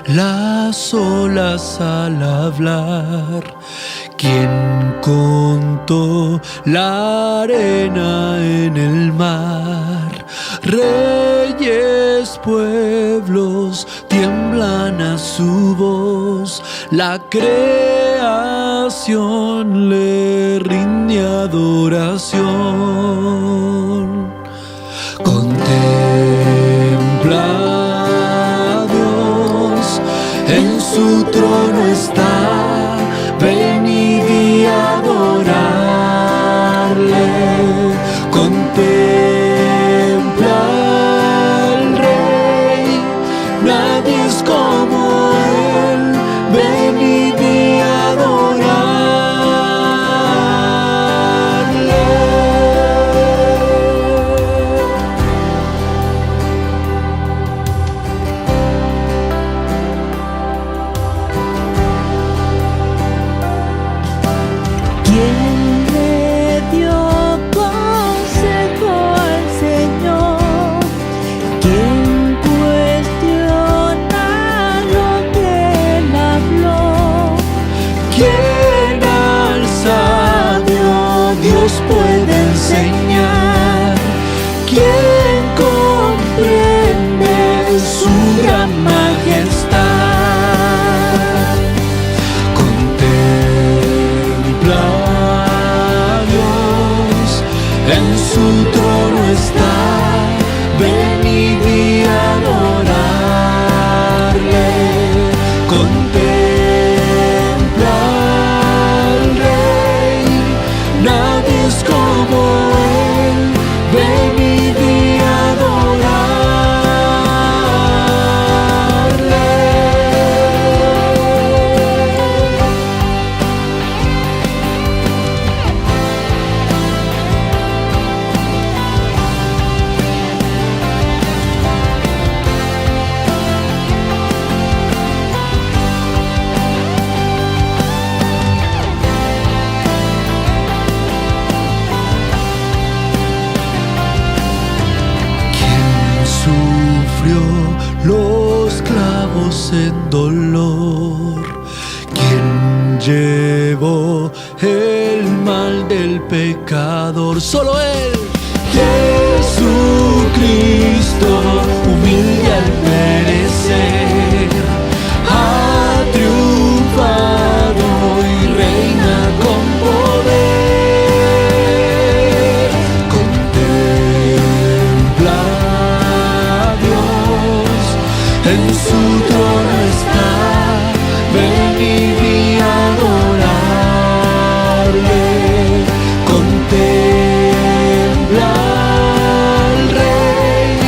las olas al hablar. ¿Quién contó la arena en el mar? Reyes, pueblos tiemblan a su voz. La creación le rinde adoración. Contempla a Dios, en su trono está, venid y adorarle. Contempla al Rey, nadie es como Él, venid y adorarle. ¿Quién le dio consejo al Señor? ¿Quién cuestiona lo que Él habló? ¿Quién al sabio Dios puede enseñar? ¿Quién comprende su gran majestad? Contempla a Dios, en su trono está, venid y adorarle. Contempla al Rey, nadie es como Él, venid y adorarle. ¿Quién sufrió los clavos en dolor? ¿Quién llevó el mal del pecador? Solo Él, Jesucristo, humilde al perecer, ha triunfado y reina con poder. Contempla a Dios, en su trono está, venid y adorarle. Contempla al Rey,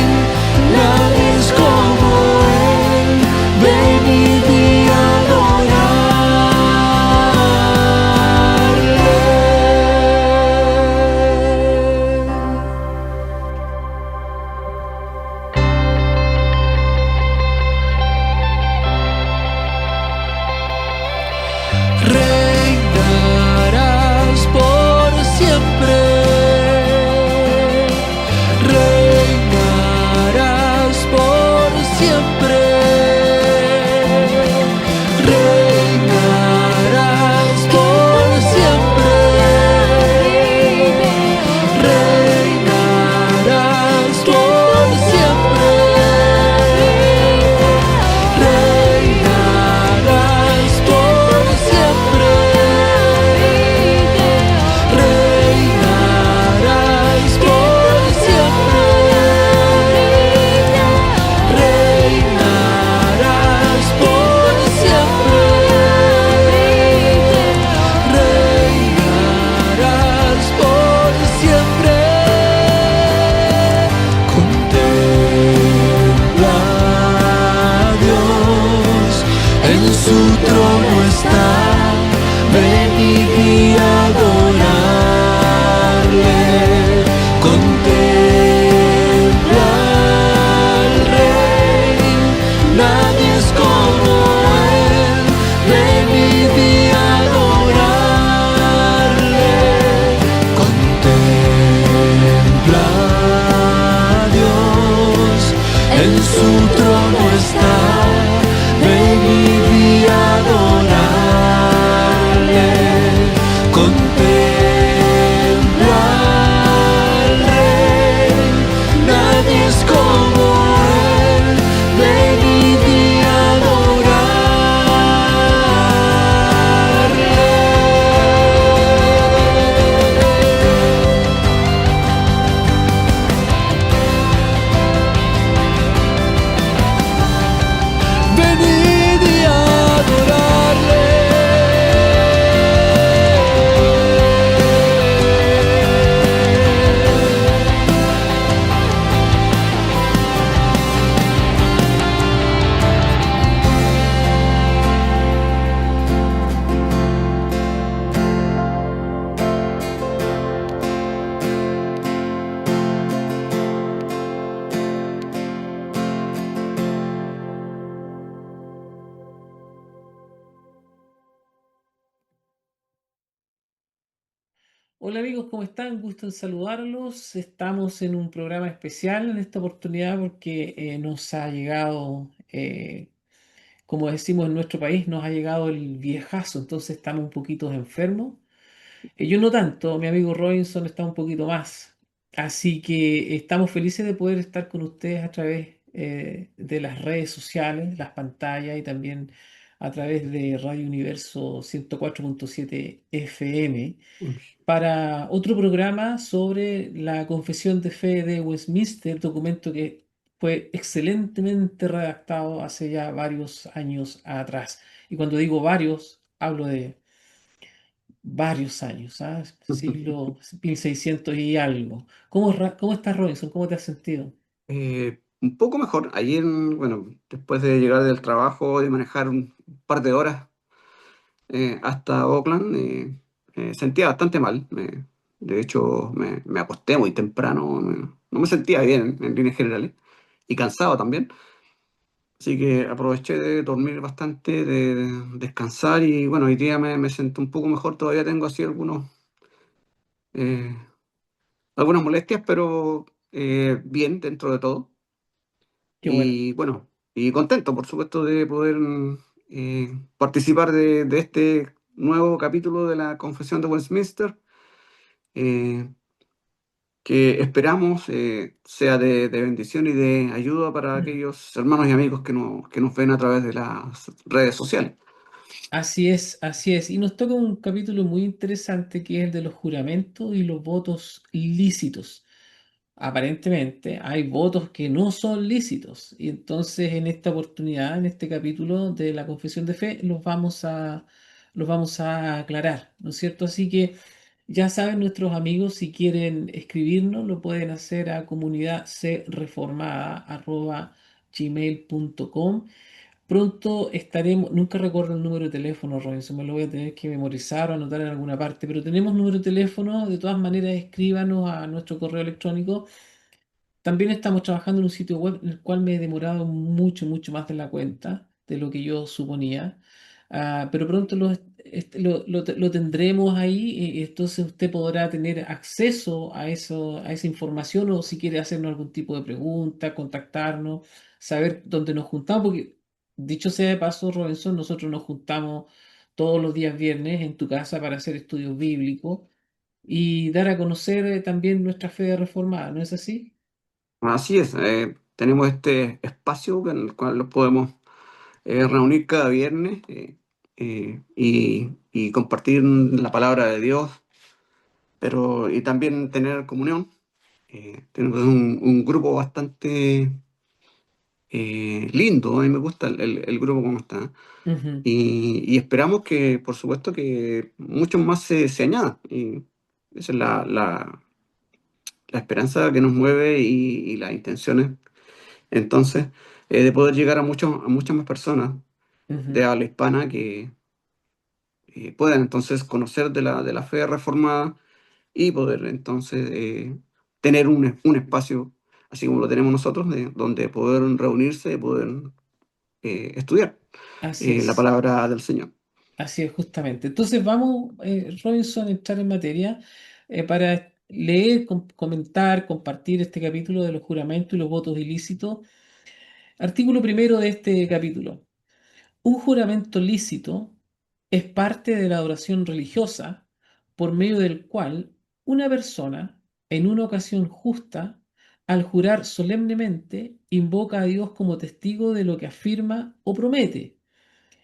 Hola amigos, ¿cómo están? Gusto en saludarlos. Estamos en un programa especial en esta oportunidad porque nos ha llegado, como decimos en nuestro país, nos ha llegado el viejazo, entonces estamos un poquito enfermos. Yo no tanto, mi amigo Robinson está un poquito más. Así que estamos felices de poder estar con ustedes a través de las redes sociales, las pantallas y también a través de Radio Universo 104.7 FM para otro programa sobre la Confesión de Fe de Westminster, documento que fue excelentemente redactado hace ya varios años atrás. Y cuando digo varios, hablo de varios años, ¿sabes? Siglo 1600 y algo. ¿Cómo estás, Robinson? ¿Cómo te has sentido? Un poco mejor. Ayer, bueno, después de llegar del trabajo y manejar un par de horas hasta Oakland, sentía bastante mal. De hecho, me acosté muy temprano. No me sentía bien en líneas generales y cansado también. Así que aproveché de dormir bastante, de descansar y bueno, hoy día me sentí un poco mejor. Todavía tengo así eh, algunas molestias, pero bien dentro de todo. Qué bueno. Y bueno, y contento, por supuesto, de poder participar de este nuevo capítulo de la Confesión de Westminster, eh, que esperamos sea de bendición y de ayuda para Mm. aquellos hermanos y amigos que nos ven a través de las redes sociales. Así es, así es. Y nos toca un capítulo muy interesante que es el de los juramentos y los votos lícitos. Aparentemente hay votos que no son lícitos y entonces en esta oportunidad, en este capítulo de la confesión de fe, los vamos a aclarar, ¿no es cierto? Así que ya saben nuestros amigos, si quieren escribirnos, lo pueden hacer a comunidadcreformada@gmail.com. Pronto estaremos, nunca recuerdo el número de teléfono, Robinson, me lo voy a tener que memorizar o anotar en alguna parte, pero tenemos número de teléfono, de todas maneras escríbanos a nuestro correo electrónico. También estamos trabajando en un sitio web en el cual me he demorado mucho, mucho más de la cuenta de lo que yo suponía. Pero pronto lo tendremos ahí, y entonces usted podrá tener acceso a eso, a esa información o si quiere hacernos algún tipo de pregunta, contactarnos, saber dónde nos juntamos, porque dicho sea de paso, Robinson, nosotros nos juntamos todos los días viernes en tu casa para hacer estudios bíblicos y dar a conocer también nuestra fe reformada, ¿no es así? Así es, tenemos este espacio en el cual nos podemos reunir cada viernes y compartir la palabra de Dios, pero y también tener comunión. Tenemos un grupo bastante lindo, a mí me gusta el grupo como está. Ujú. Y esperamos que, por supuesto, que muchos más se añadan. Y esa es la esperanza que nos mueve y las intenciones. Entonces, de poder llegar a muchas más personas de Ujú. habla hispana que puedan entonces conocer de la fe reformada y poder entonces tener un espacio, así como lo tenemos nosotros, donde poder reunirse y poder estudiar Así la es, palabra del Señor. así es justamente. Entonces vamos, Robinson, a entrar en materia para leer, comentar, compartir este capítulo de los juramentos y los votos ilícitos. Artículo primero de este capítulo. Un juramento lícito es parte de la adoración religiosa por medio del cual una persona, en una ocasión justa, al jurar solemnemente, invoca a Dios como testigo de lo que afirma o promete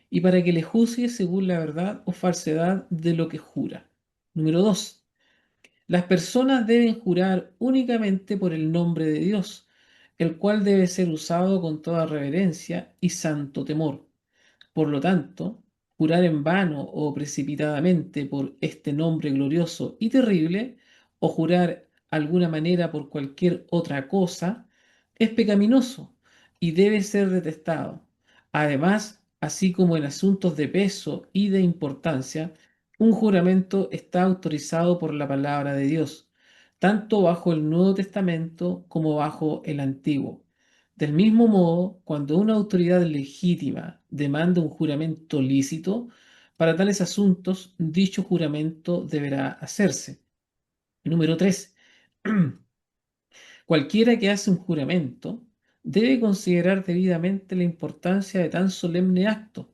y para que le juzgue según la verdad o falsedad de lo que jura. Número 2. Las personas deben jurar únicamente por el nombre de Dios, el cual debe ser usado con toda reverencia y santo temor. Por lo tanto, jurar en vano o precipitadamente por este nombre glorioso y terrible, o jurar alguna manera por cualquier otra cosa, es pecaminoso y debe ser detestado. Además, así como en asuntos de peso y de importancia, un juramento está autorizado por la palabra de Dios, tanto bajo el Nuevo Testamento como bajo el Antiguo. Del mismo modo, cuando una autoridad legítima demanda un juramento lícito, para tales asuntos dicho juramento deberá hacerse. Número 3. Cualquiera que hace un juramento debe considerar debidamente la importancia de tan solemne acto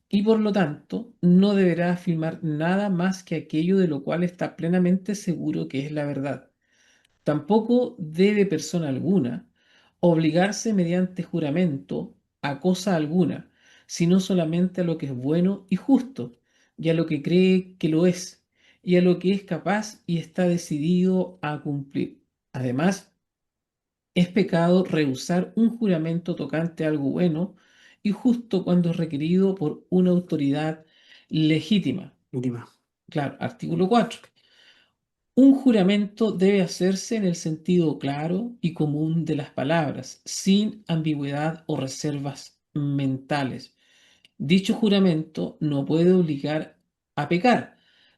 y por lo tanto no deberá afirmar nada más que aquello de lo cual está plenamente seguro que es la verdad. Tampoco debe persona alguna obligarse mediante juramento a cosa alguna, sino solamente a lo que es bueno y justo, y a lo que cree que lo es, y a lo que es capaz y está decidido a cumplir. Además, es pecado rehusar un juramento tocante a algo bueno y justo cuando es requerido por una autoridad legítima. Última. Claro, artículo 4. Un juramento debe hacerse en el sentido claro y común de las palabras, sin ambigüedad o reservas mentales. Dicho juramento no puede obligar a pecar,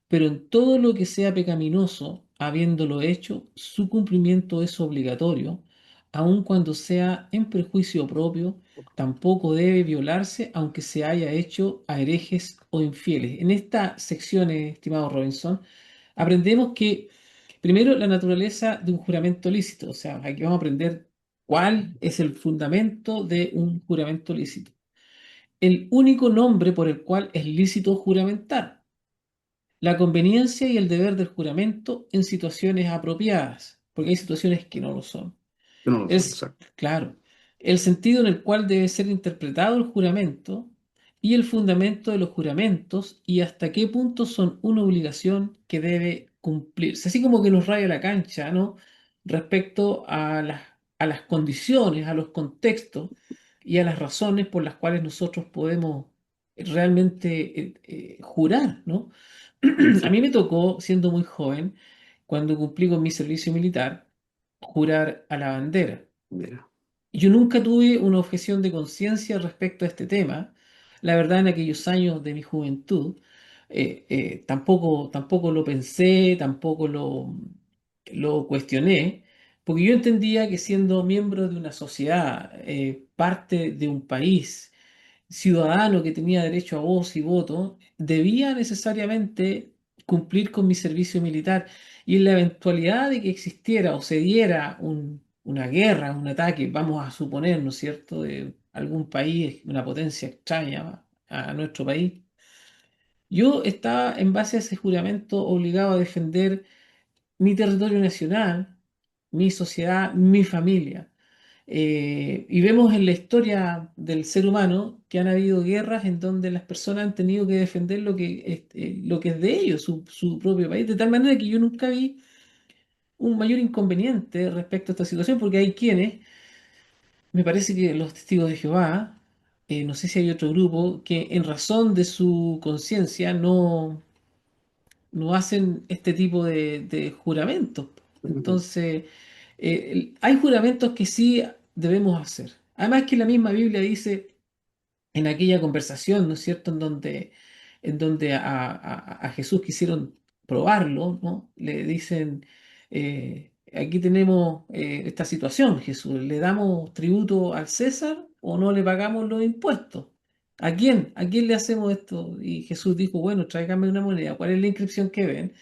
pero en todo lo que sea pecaminoso, habiéndolo hecho, su cumplimiento es obligatorio, aun cuando sea en perjuicio propio, tampoco debe violarse aunque se haya hecho a herejes o infieles. En esta sección, estimado Robinson, aprendemos que, primero, la naturaleza de un juramento lícito, o sea, aquí vamos a aprender cuál es el fundamento de un juramento lícito. El único nombre por el cual es lícito juramentar, la conveniencia y el deber del juramento en situaciones apropiadas, porque hay situaciones que no lo son. Yo no lo sé, Es, exacto. claro, el sentido en el cual debe ser interpretado el juramento y el fundamento de los juramentos y hasta qué punto son una obligación que debe cumplirse. Así como que nos raya la cancha, ¿no? Respecto a las condiciones, a los contextos y a las razones por las cuales nosotros podemos realmente jurar, ¿no? A Sí, mí me tocó, siendo muy joven, cuando cumplí con mi servicio militar, jurar a la bandera. mira. Yo nunca tuve una objeción de conciencia respecto a este tema. La verdad, en aquellos años de mi juventud, tampoco lo pensé, tampoco lo cuestioné, porque yo entendía que siendo miembro de una sociedad, parte de un país, ciudadano que tenía derecho a voz y voto, debía necesariamente cumplir con mi servicio militar. Y en la eventualidad de que existiera o se diera una guerra, un ataque, vamos a suponer, ¿no es cierto?, de algún país, una potencia extraña a nuestro país, yo estaba en base a ese juramento obligado a defender mi territorio nacional, mi sociedad, mi familia. Y vemos en la historia del ser humano que han habido guerras en donde las personas han tenido que defender lo que es de ellos, su propio país, de tal manera que yo nunca vi un mayor inconveniente respecto a esta situación, porque hay quienes, me parece que los testigos de Jehová, no sé si hay otro grupo, que en razón de su conciencia no hacen este tipo de juramentos. Ujú. Entonces, hay juramentos que sí debemos hacer. Además que la misma Biblia dice en aquella conversación, ¿no es cierto?, en donde a Jesús quisieron probarlo, ¿no? Le dicen, aquí tenemos esta situación, Jesús, ¿le damos tributo al César o no le pagamos los impuestos? ¿A quién? ¿A quién le hacemos esto? Y Jesús dijo, bueno, tráigame una moneda. ¿Cuál es la inscripción que ven?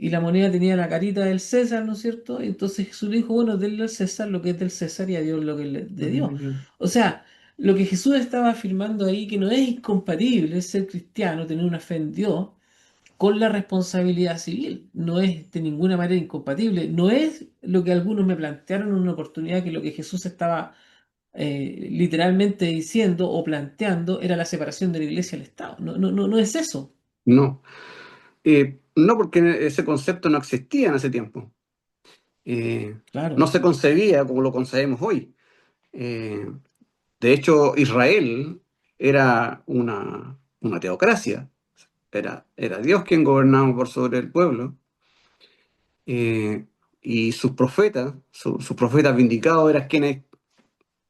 Y la moneda tenía la carita del César, ¿no es cierto? Y entonces Jesús le dijo, bueno, denle al César lo que es del César y a Dios lo que es de Dios. Mm, O sea, lo que Jesús estaba afirmando ahí, que no es incompatible ser cristiano, tener una fe en Dios, con la responsabilidad civil. No es de ninguna manera incompatible. No es lo que algunos me plantearon en una oportunidad, que lo que Jesús estaba literalmente diciendo o planteando era la separación de la iglesia del Estado. No es eso. no. No, porque ese concepto no existía en ese tiempo. No Claro. se concebía como lo concebemos hoy. Eh, de hecho, Israel era una teocracia. Era Dios quien gobernaba por sobre el pueblo. eh, y sus profetas vindicados eran quienes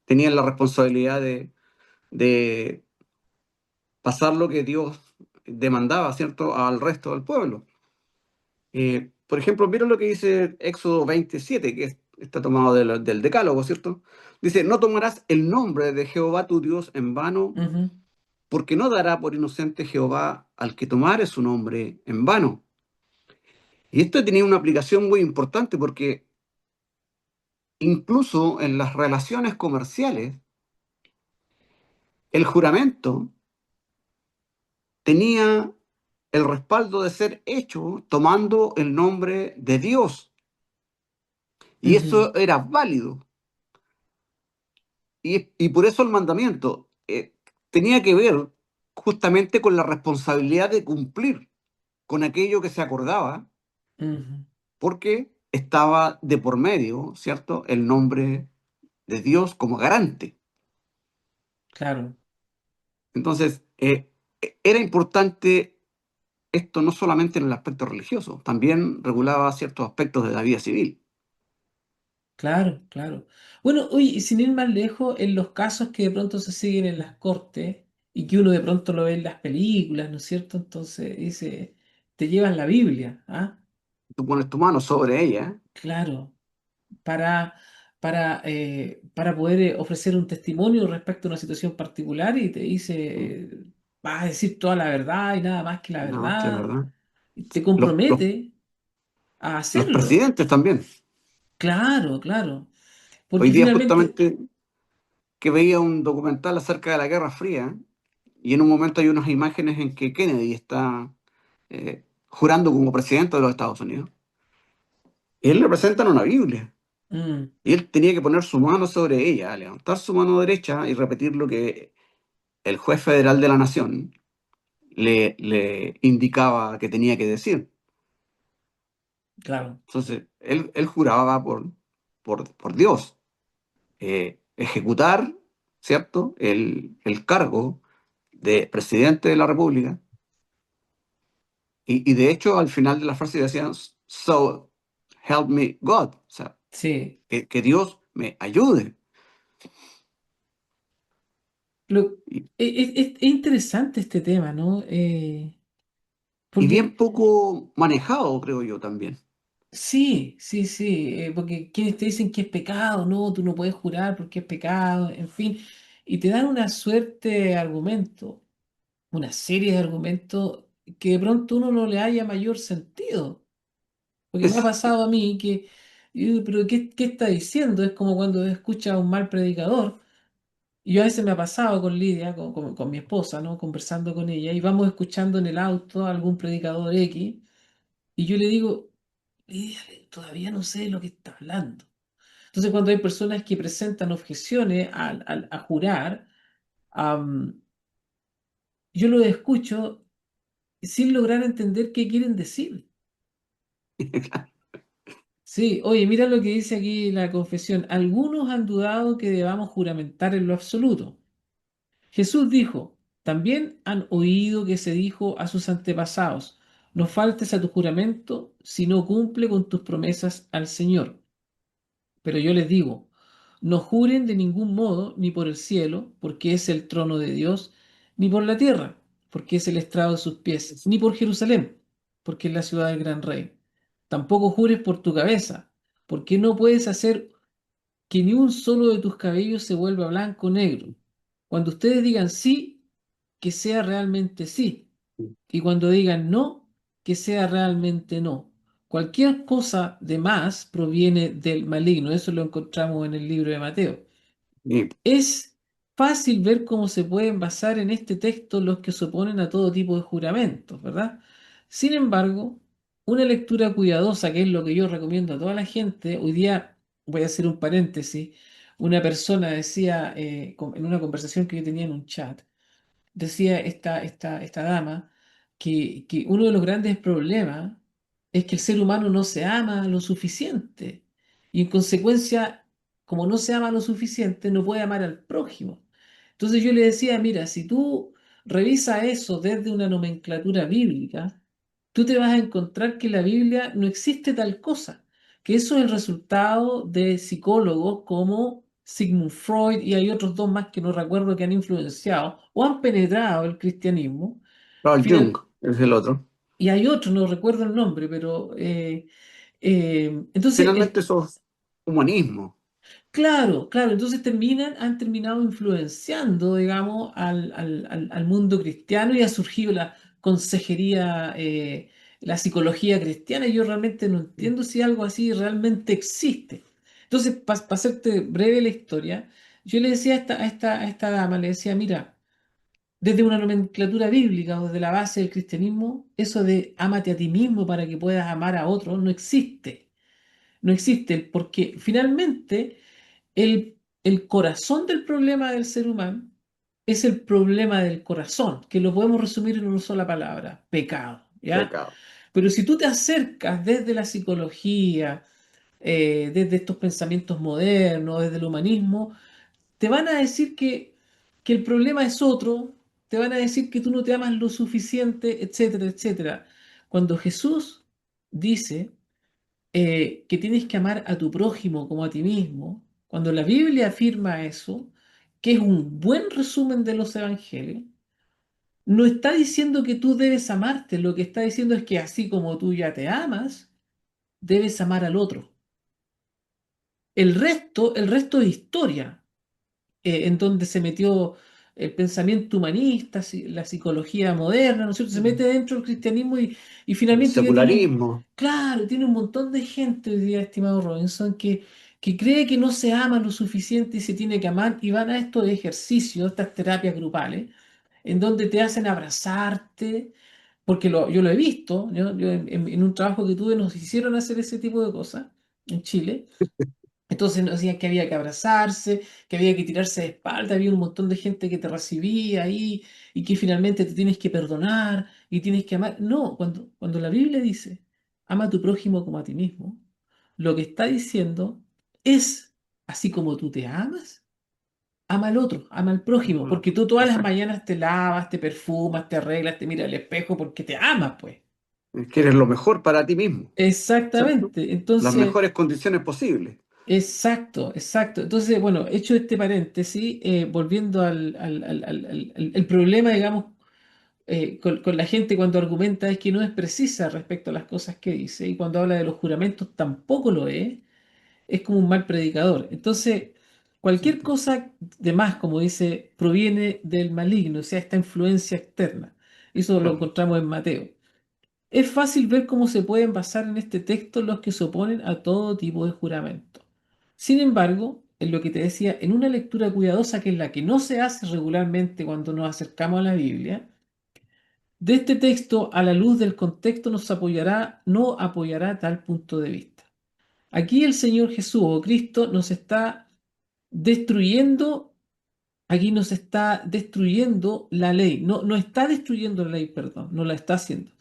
tenían la responsabilidad de pasar lo que Dios demandaba, ¿cierto?, al resto del pueblo. Por ejemplo, miren lo que dice Éxodo 27, está tomado del Decálogo, ¿cierto? Dice, no tomarás el nombre de Jehová tu Dios en vano, Ujú. porque no dará por inocente Jehová al que tomare su nombre en vano. Y esto tenía una aplicación muy importante porque incluso en las relaciones comerciales, el juramento tenía el respaldo de ser hecho tomando el nombre de Dios. Y Ujú, eso era válido. Y por eso el mandamiento tenía que ver justamente con la responsabilidad de cumplir con aquello que se acordaba, ujú, porque estaba de por medio, ¿cierto?, el nombre de Dios como garante. claro, Entonces, era importante esto no solamente en el aspecto religioso, también regulaba ciertos aspectos de la vida civil. claro, claro. Bueno, oye, y sin ir más lejos, en los casos que de pronto se siguen en las cortes y que uno de pronto lo ve en las películas, ¿no es cierto? Entonces dice, te llevan la Biblia, ¿ah? Tú pones tu mano sobre ella, Claro, para, para poder ofrecer un testimonio respecto a una situación particular y te dice, vas a decir toda la verdad y nada más que la nada más que verdad, verdad. y te Los, los, compromete a los hacerlo. presidentes también. Claro, claro, Hoy porque día finalmente, justamente que veía un documental acerca de la Guerra Fría y en un momento hay unas imágenes en que Kennedy está jurando como presidente de los Estados Unidos. Y él le presentan una Biblia. mm, Y él tenía que poner su mano sobre ella, levantar su mano derecha y repetir lo que el juez federal de la nación le indicaba que tenía que decir. claro, Entonces, él juraba por Dios ejecutar, ¿cierto?, el cargo de presidente de la República. Y de hecho, al final de la frase decían, So help me God, o sea, sí. que Dios me ayude. Lo- Y, es interesante este tema, ¿no? y bien Porque poco manejado, creo yo también. sí, sí, sí, porque quienes te dicen que es pecado, no, tú no puedes jurar porque es pecado, en fin, y te dan una suerte de argumentos, una serie de argumentos que de pronto uno no le haya mayor sentido. Porque me ha Es, pasado a mí que, yo digo, pero ¿qué está diciendo? Es como cuando escuchas a un mal predicador. Y yo a veces me ha pasado con Lidia, con mi esposa, ¿no? Conversando con ella, y vamos escuchando en el auto a algún predicador X, y yo le digo, Lidia, todavía no sé de lo que está hablando. Entonces, cuando hay personas que presentan objeciones a jurar, am, yo lo escucho sin lograr entender qué quieren decir. Sí, oye, mira lo que dice aquí la confesión. Algunos han dudado que debamos juramentar en lo absoluto. Jesús dijo, también han oído que se dijo a sus antepasados, no faltes a tu juramento si no cumple con tus promesas al Señor. Pero yo les digo, no juren de ningún modo, ni por el cielo, porque es el trono de Dios, ni por la tierra, porque es el estrado de sus pies, ni por Jerusalén, porque es la ciudad del gran rey. Tampoco jures por tu cabeza, porque no puedes hacer que ni un solo de tus cabellos se vuelva blanco o negro. Cuando ustedes digan sí, que sea realmente sí. Y cuando digan no, que sea realmente no. Cualquier cosa de más proviene del maligno. Eso lo encontramos en el libro de Mateo. y Es fácil ver cómo se pueden basar en este texto los que se oponen a todo tipo de juramentos, ¿verdad? Sin embargo, una lectura cuidadosa, que es lo que yo recomiendo a toda la gente, hoy día voy a hacer un paréntesis, una persona decía en una conversación que yo tenía en un chat, decía esta dama que uno de los grandes problemas es que el ser humano no se ama lo suficiente y en consecuencia, como no se ama lo suficiente, no puede amar al prójimo. Entonces yo le decía, mira, si tú revisas eso desde una nomenclatura bíblica, tú te vas a encontrar que en la Biblia no existe tal cosa, que eso es el resultado de psicólogos como Sigmund Freud y hay otros dos más que no recuerdo que han influenciado o han penetrado el cristianismo. Carl Jung Final- es el otro. y hay otro, no recuerdo el nombre, pero entonces Finalmente eso es humanismo. claro, claro, entonces han terminado influenciando, digamos, al mundo cristiano y ha surgido la consejería la psicología cristiana y yo realmente no entiendo si algo así realmente existe. Entonces, para hacerte breve la historia, yo le decía a esta dama, le decía, mira, desde una nomenclatura bíblica o desde la base del cristianismo, eso de ámate a ti mismo para que puedas amar a otro no existe. No existe porque finalmente el corazón del problema del ser humano es el problema del corazón, que lo podemos resumir en una sola palabra, pecado, ¿ya? Pecado. Pero si tú te acercas desde la psicología, desde estos pensamientos modernos, desde el humanismo, te van a decir que el problema es otro, te van a decir que tú no te amas lo suficiente, etcétera, etcétera. Cuando Jesús dice que tienes que amar a tu prójimo como a ti mismo, cuando la Biblia afirma eso, que es un buen resumen de los evangelios, no está diciendo que tú debes amarte, lo que está diciendo es que así como tú ya te amas, debes amar al otro. El resto es historia, en donde se metió el pensamiento humanista, la psicología moderna, ¿no es cierto? Se mete dentro del cristianismo y El finalmente hoy día tiene, secularismo. claro, tiene un montón de gente hoy día, estimado Robinson, que cree que no se ama lo suficiente y se tiene que amar y van a estos ejercicios, estas terapias grupales, en donde te hacen abrazarte, porque yo lo he visto, yo en un trabajo que tuve nos hicieron hacer ese tipo de cosas en Chile. Entonces nos decían que había que abrazarse, que había que tirarse de espalda, había un montón de gente que te recibía ahí y que finalmente te tienes que perdonar y tienes que amar. No, cuando la Biblia dice, ama a tu prójimo como a ti mismo, lo que está diciendo es, así como tú te amas, ama al otro, ama al prójimo, Al porque otro. tú todas las Exacto. mañanas te lavas, te perfumas, te arreglas, te miras al espejo porque te amas, pues. Quieres lo mejor para ti mismo, ¿cierto? Exactamente. Las Entonces... mejores condiciones posibles. Exacto, exacto. Entonces, bueno, hecho este paréntesis, volviendo el problema, digamos, con la gente cuando argumenta es que no es precisa respecto a las cosas que dice y cuando habla de los juramentos tampoco lo es como un mal predicador. Entonces, cualquier Exacto. cosa de más, como dice, proviene del maligno, o sea, esta influencia externa. Eso lo Claro. encontramos en Mateo. Es fácil ver cómo se pueden basar en este texto los que se oponen a todo tipo de juramento. Sin embargo, en lo que te decía, en una lectura cuidadosa que es la que no se hace regularmente cuando nos acercamos a la Biblia, de este texto a la luz del contexto nos apoyará, no apoyará tal punto de vista. Aquí el Señor Jesús o Cristo nos está destruyendo, aquí nos está destruyendo la ley, no está destruyendo la ley, perdón, no la está haciendo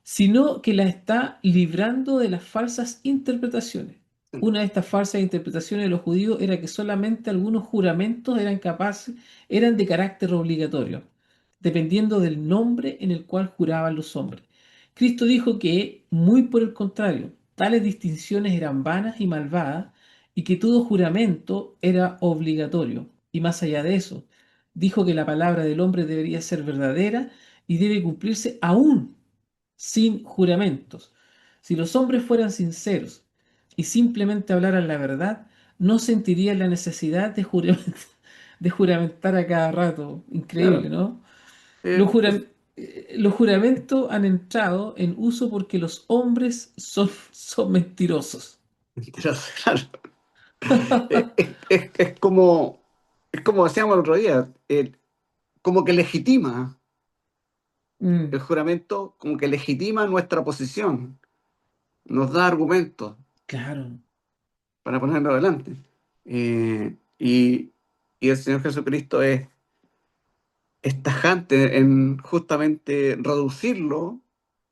sino que la está librando de las falsas interpretaciones. Sí. Una de estas falsas interpretaciones de los judíos era que solamente algunos juramentos eran de carácter obligatorio, dependiendo del nombre en el cual juraban los hombres. Cristo dijo que, muy por el contrario, tales distinciones eran vanas y malvadas y que todo juramento era obligatorio. Y más allá de eso, dijo que la palabra del hombre debería ser verdadera y debe cumplirse aún sin juramentos. Si los hombres fueran sinceros y simplemente hablaran la verdad, no sentirían la necesidad de juramentar a cada rato. Increíble, Claro. ¿no? Los, Eh, es- jura- los juramentos han entrado en uso porque los hombres son mentirosos. claro. Es como decíamos el otro día, como que legitima el Mm, juramento, como que legitima nuestra posición, nos da argumentos claro, para ponerlo adelante. Y el Señor Jesucristo es tajante en justamente reducirlo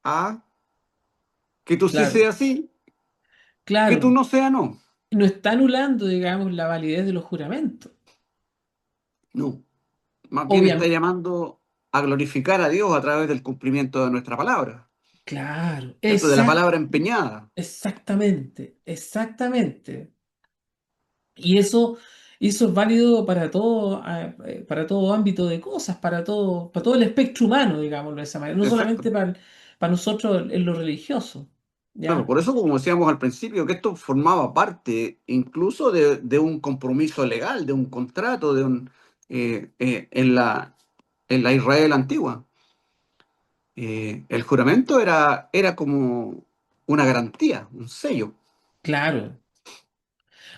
a que tú sí claro, seas sí, que tú claro. no seas no. No está anulando, digamos, la validez de los juramentos. No, más bien está Obviamente, llamando a glorificar a Dios a través del cumplimiento de nuestra palabra, claro, ¿cierto? De la palabra empeñada. exactamente, exactamente. Y eso es válido para todo ámbito de cosas, para todo el espectro humano, digámoslo de esa manera, no Exacto. solamente para nosotros en lo religioso, Claro, ¿ya? por eso, como decíamos al principio, que esto formaba parte incluso de un compromiso legal, de un contrato, en la Israel antigua. El juramento era como una garantía, un sello. Claro.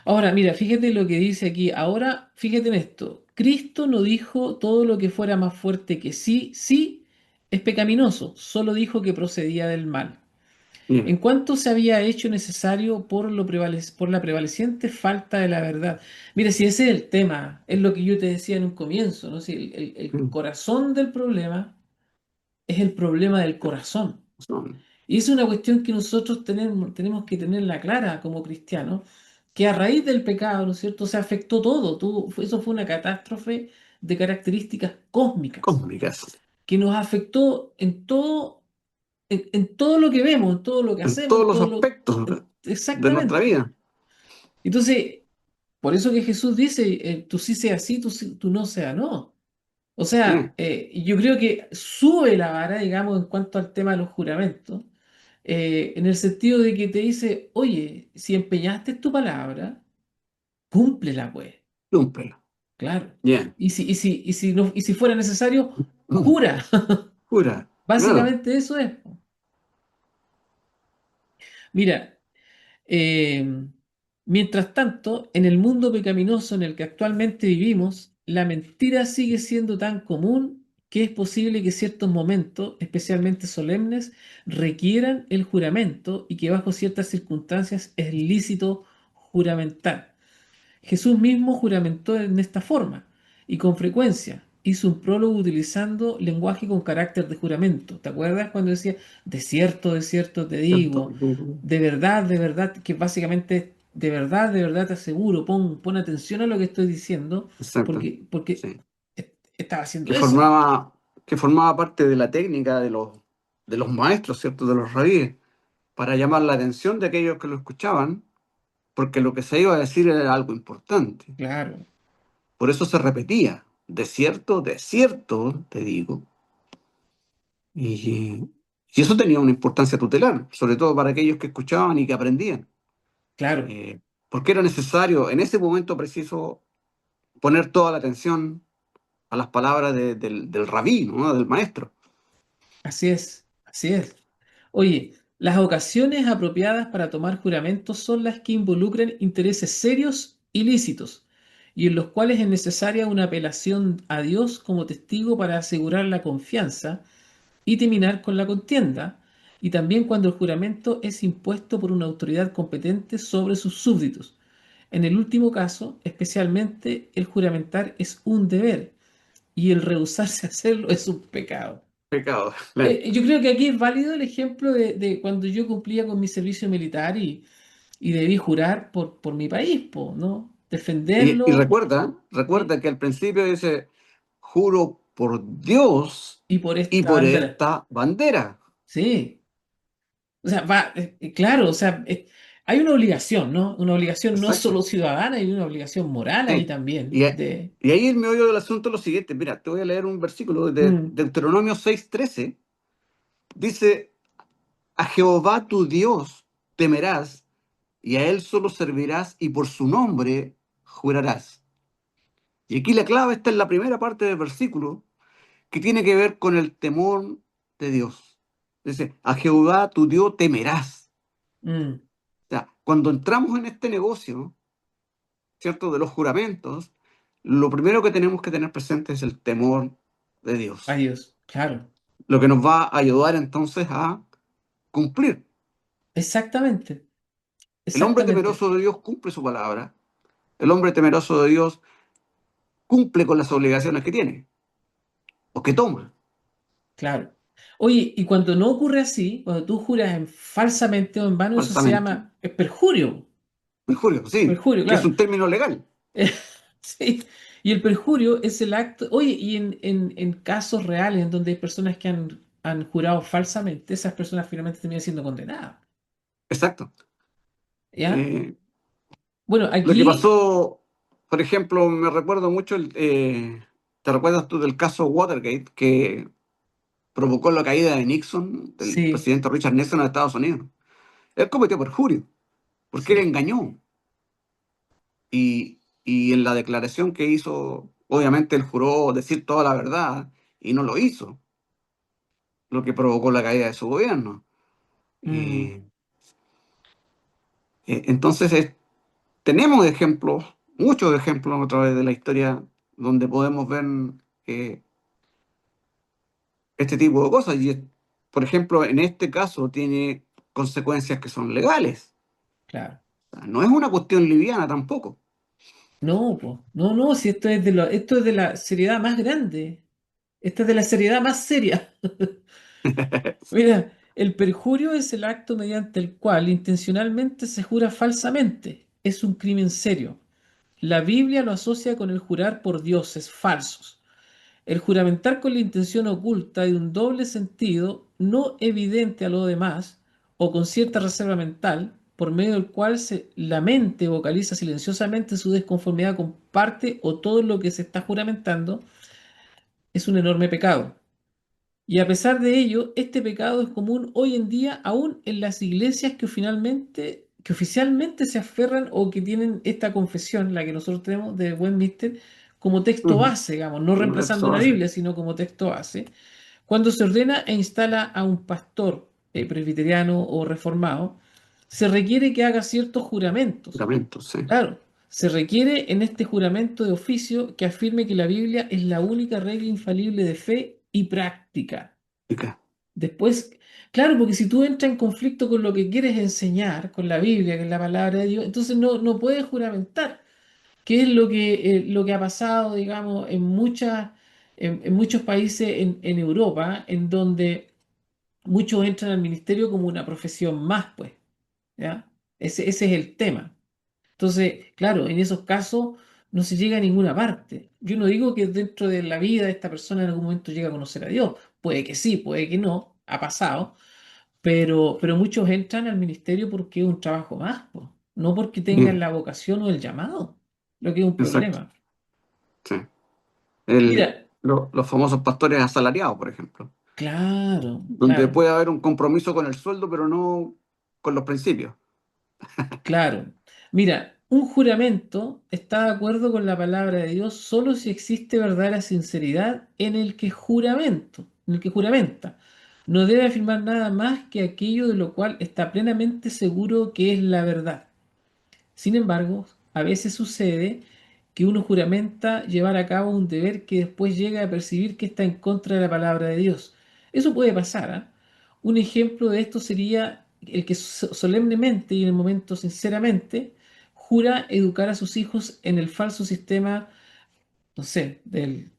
Ahora, mira, fíjate lo que dice aquí. Ahora, fíjate en esto. Cristo no dijo todo lo que fuera más fuerte que sí, sí, es pecaminoso. Solo dijo que procedía del mal. Bien, En cuanto se había hecho necesario por la prevaleciente falta de la verdad. Mira, si ese es el tema, es lo que yo te decía en un comienzo, ¿no? Si el mm, corazón del problema es el problema del corazón. son- Y es una cuestión que nosotros tenemos que tenerla clara como cristianos, que a raíz del pecado, ¿no es cierto?, se afectó todo. Eso fue una catástrofe de características cósmicas, cósmicas, que nos afectó en todo lo que vemos, en todo lo que en hacemos, todos en los todo lo... aspectos de nuestra Exactamente. vida. Entonces, por eso que Jesús dice, tú sí seas sí, tú no seas no. O Sí, sea, yo creo que sube la vara, digamos, en cuanto al tema de los juramentos, en el sentido de que te dice, oye, si empeñaste tu palabra, cúmplela, pues, cúmplelo. claro. Bien. Y si fuera necesario, jura. Jura, claro, Básicamente eso es. Mira, eh, mientras tanto, en el mundo pecaminoso en el que actualmente vivimos, la mentira sigue siendo tan común que es posible que ciertos momentos, especialmente solemnes, requieran el juramento y que bajo ciertas circunstancias es lícito juramentar. Jesús mismo juramentó en esta forma y con frecuencia hizo un prólogo utilizando lenguaje con carácter de juramento. ¿Te acuerdas cuando decía, de cierto te ¿cierto? digo, de verdad, que básicamente es, de verdad te aseguro, pon atención a lo que estoy diciendo, Exacto, porque sí. estaba haciendo Que eso. formaba, que formaba parte de la técnica de los maestros, ¿cierto? De los rabíes, para llamar la atención de aquellos que lo escuchaban, porque lo que se iba a decir era algo importante. Claro, Por eso se repetía, de cierto, te digo, y eso tenía una importancia tutelar, sobre todo para aquellos que escuchaban y que aprendían, claro, eh, porque era necesario en ese momento preciso poner toda la atención a las palabras del rabí, ¿no? Del maestro. así es, así es. Oye, las ocasiones apropiadas para tomar juramentos son las que involucran intereses serios y lícitos, y en los cuales es necesaria una apelación a Dios como testigo para asegurar la confianza y terminar con la contienda, y también cuando el juramento es impuesto por una autoridad competente sobre sus súbditos. En el último caso, especialmente, el juramentar es un deber, y el rehusarse a hacerlo es un pecado. Pecado, claro. Yo creo que aquí es válido el ejemplo de cuando yo cumplía con mi servicio militar y debí jurar por mi país, po, ¿no? Y Defenderlo, ¿sí? recuerda que al principio dice, juro por Dios Y por y esta por bandera, esta bandera. sí. O sea, claro, o sea, hay una obligación, ¿no? Una obligación no Exacto. solo ciudadana, hay una obligación moral ahí Sí. también Y, a- de... y ahí el meollo del asunto es lo siguiente. Mira, te voy a leer un versículo de Mm, Deuteronomio 6:13. Dice, a Jehová tu Dios temerás y a él solo servirás y por su nombre jurarás. Y aquí la clave está en la primera parte del versículo que tiene que ver con el temor de Dios. Dice, a Jehová tu Dios temerás. mm, O sea, cuando entramos en este negocio, ¿cierto? De los juramentos, lo primero que tenemos que tener presente es el temor de Dios, adiós, claro, lo que nos va a ayudar entonces a cumplir. exactamente, El hombre exactamente, temeroso de Dios cumple su palabra, el hombre temeroso de Dios cumple con las obligaciones que tiene o que toma, claro. Oye, y cuando no ocurre así, cuando tú juras falsamente o en vano, eso se falsamente. llama perjurio. Perjurio, sí, Perjurio, que es claro. un término legal. Sí. Y el perjurio es el acto. Oye, y en casos reales en donde hay personas que han jurado falsamente, esas personas finalmente terminan siendo condenadas. Exacto. ¿Ya? Eh, Bueno, lo que aquí pasó, por ejemplo, me recuerdo mucho, ¿te recuerdas tú del caso Watergate que provocó la caída de Nixon, del sí, presidente Richard Nixon de Estados Unidos? Él cometió perjurio, porque él sí, engañó. Y en la declaración que hizo, obviamente él juró decir toda la verdad y no lo hizo. lo que provocó la caída de su gobierno. Mm, Eh, entonces, tenemos ejemplos, muchos ejemplos a través de la historia donde podemos ver eh, este tipo de cosas. Por ejemplo, en este caso tiene consecuencias que son legales. claro. O sea, no es una cuestión liviana tampoco. No, pues, no, no, si esto es de la seriedad más grande. Esta es de la seriedad más seria. Mira, el perjurio es el acto mediante el cual intencionalmente se jura falsamente. Es un crimen serio. La Biblia lo asocia con el jurar por dioses falsos. El juramentar con la intención oculta de un doble sentido no evidente a lo demás o con cierta reserva mental, por medio del cual la mente vocaliza silenciosamente su desconformidad con parte o todo lo que se está juramentando, es un enorme pecado. Y a pesar de ello, este pecado es común hoy en día aún en las iglesias que oficialmente se aferran o que tienen esta confesión, la que nosotros tenemos de Westminster, como texto Ujú. base, digamos, no Como reemplazando texto una base. Biblia, sino como texto base. Cuando se ordena e instala a un pastor presbiteriano o reformado, se requiere que haga ciertos juramentos. Juramento, sí. Claro, se requiere en este juramento de oficio que afirme que la Biblia es la única regla infalible de fe y práctica. ¿Y qué? Después, claro, porque si tú entras en conflicto con lo que quieres enseñar, con la Biblia, que es la palabra de Dios, entonces no puedes juramentar, que es lo que ha pasado, digamos, en muchos países en Europa, en donde muchos entran al ministerio como una profesión más, pues, ¿ya? Ese es el tema. Entonces, claro, en esos casos no se llega a ninguna parte. Yo no digo que dentro de la vida esta persona en algún momento llegue a conocer a Dios. Puede que sí, puede que no, ha pasado, pero muchos entran al ministerio porque es un trabajo más, po, no porque tengan Bien, la vocación o el llamado, lo que es un exacto. problema. Sí. Mira, Los famosos pastores asalariados, por ejemplo, claro, donde claro. puede haber un compromiso con el sueldo, pero no con los principios. Claro. Mira, un juramento está de acuerdo con la palabra de Dios solo si existe verdadera sinceridad en el que juramenta. No debe afirmar nada más que aquello de lo cual está plenamente seguro que es la verdad. Sin embargo, a veces sucede que uno juramenta llevar a cabo un deber que después llega a percibir que está en contra de la palabra de Dios. Eso puede pasar, ¿ah? Un ejemplo de esto sería el que solemnemente y en el momento sinceramente jura educar a sus hijos en el falso sistema, no sé, de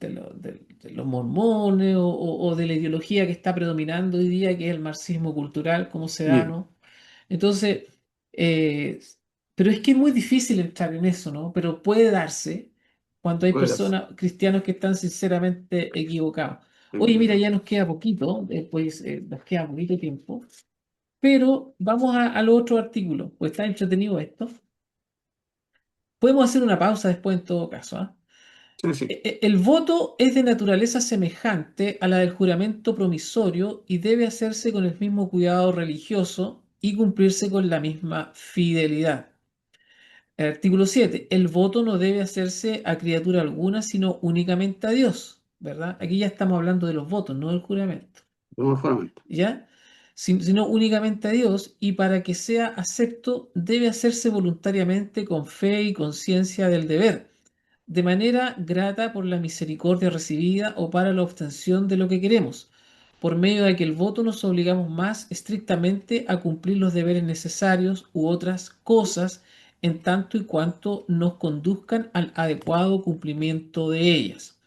los mormones o de la ideología que está predominando hoy día, que es el marxismo cultural, como se da, Bien, ¿no? Entonces, eh, pero es que es muy difícil entrar en eso, ¿no? Pero puede darse cuando hay puede darse. personas, cristianos que están sinceramente equivocados. Oye, mira, Equivocado. ya nos queda poquito, pues nos queda poquito tiempo, pero vamos al otro artículo, pues está entretenido esto. Podemos hacer una pausa después en todo caso, ¿ah? Sí, sí. El voto es de naturaleza semejante a la del juramento promisorio y debe hacerse con el mismo cuidado religioso y cumplirse con la misma fidelidad. El artículo 7. El voto no debe hacerse a criatura alguna, sino únicamente a Dios, ¿verdad? Aquí ya estamos hablando de los votos, no del juramento, Un juramento. ¿ya? Sino únicamente a Dios, y para que sea acepto debe hacerse voluntariamente con fe y conciencia del deber, de manera grata por la misericordia recibida o para la obtención de lo que queremos, por medio de que el voto nos obligamos más estrictamente a cumplir los deberes necesarios u otras cosas en tanto y cuanto nos conduzcan al adecuado cumplimiento de ellas.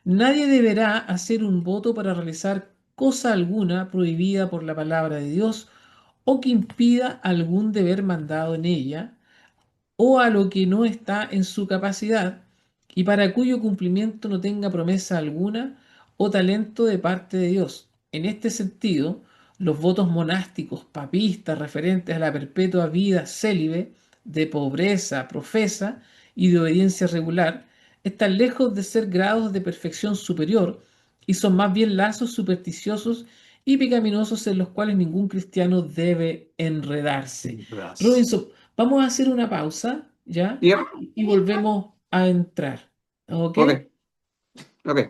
Nadie deberá hacer un voto para realizar cosa alguna prohibida por la palabra de Dios o que impida algún deber mandado en ella o a lo que no está en su capacidad y para cuyo cumplimiento no tenga promesa alguna o talento de parte de Dios. En este sentido, los votos monásticos papistas referentes a la perpetua vida célibe, de pobreza profesa y de obediencia regular, están lejos de ser grados de perfección superior y son más bien lazos supersticiosos y pecaminosos en los cuales ningún cristiano debe enredarse. Gracias. Robinson, vamos a hacer una pausa, ¿ya? Yep. Y volvemos a entrar. ¿Ok? Ok, ok.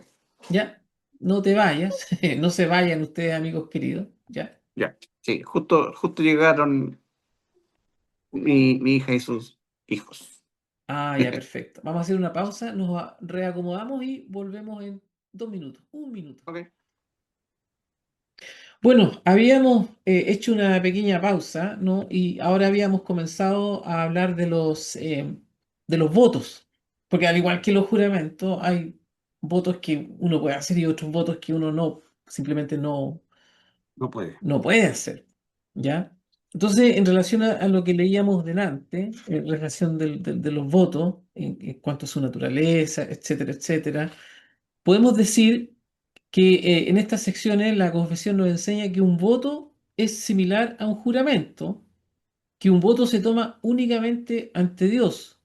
¿Ya? no te vayas, no se vayan ustedes, amigos queridos, ¿ya? Ya, sí, justo llegaron mi hija y sus hijos. Ah, ya, perfecto. Vamos a hacer una pausa, reacomodamos y volvemos en 2 minutos, un minuto. Ok. Bueno, habíamos hecho una pequeña pausa, ¿no? Y ahora habíamos comenzado a hablar de los votos, porque al igual que los juramentos, hay votos que uno puede hacer y otros votos que uno no, simplemente No puede. no puede hacer, ¿ya? Entonces, en relación a lo que leíamos delante, en relación de los votos, en cuanto a su naturaleza, etcétera, etcétera, podemos decir que en estas secciones la confesión nos enseña que un voto es similar a un juramento, que un voto se toma únicamente ante Dios,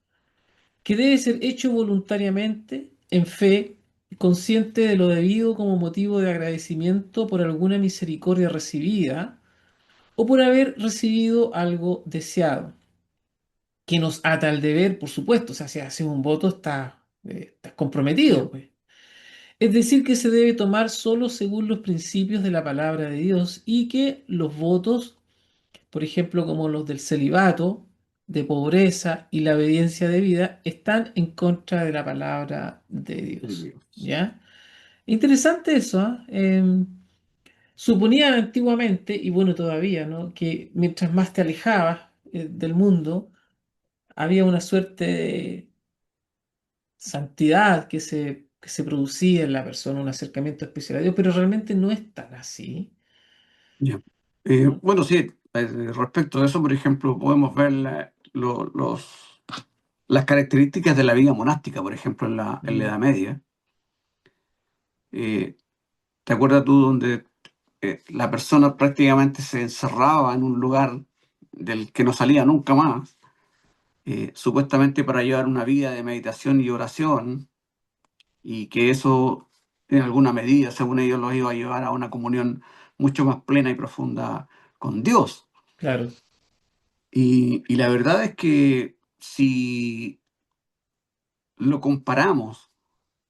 que debe ser hecho voluntariamente, en fe, consciente de lo debido como motivo de agradecimiento por alguna misericordia recibida o por haber recibido algo deseado, que nos ata al deber, por supuesto, o sea, si haces un voto estás comprometido, Ya. pues. Es decir, que se debe tomar solo según los principios de la palabra de Dios y que los votos, por ejemplo, como los del celibato, de pobreza y la obediencia de vida, están en contra de la palabra de Dios. Dios. ¿Ya? Interesante eso, ¿ah? Suponía antiguamente, y bueno, todavía, ¿no? Que mientras más te alejabas del mundo, había una suerte de santidad que se producía en la persona, un acercamiento especial a Dios, pero realmente no es tan así, Ya. ¿no? Bueno, sí, respecto a eso, por ejemplo, podemos ver las características de la vida monástica, por ejemplo, en la Mm, Edad Media. Eh, ¿Te acuerdas tú donde la persona prácticamente se encerraba en un lugar del que no salía nunca más, supuestamente para llevar una vida de meditación y oración, y que eso, en alguna medida, según ellos, los iba a llevar a una comunión mucho más plena y profunda con Dios? claro, Y la verdad es que si lo comparamos,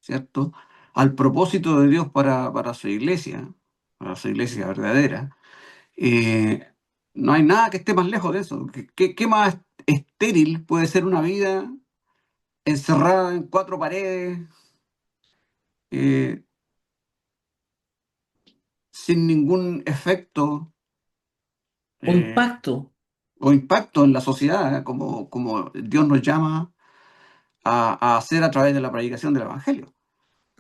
¿cierto?, al propósito de Dios para su iglesia verdadera, eh, no hay nada que esté más lejos de eso. ¿Qué más estéril puede ser una vida encerrada en cuatro paredes, eh, sin ningún efecto o eh, impacto, o impacto en la sociedad, como Dios nos llama a hacer a través de la predicación del Evangelio?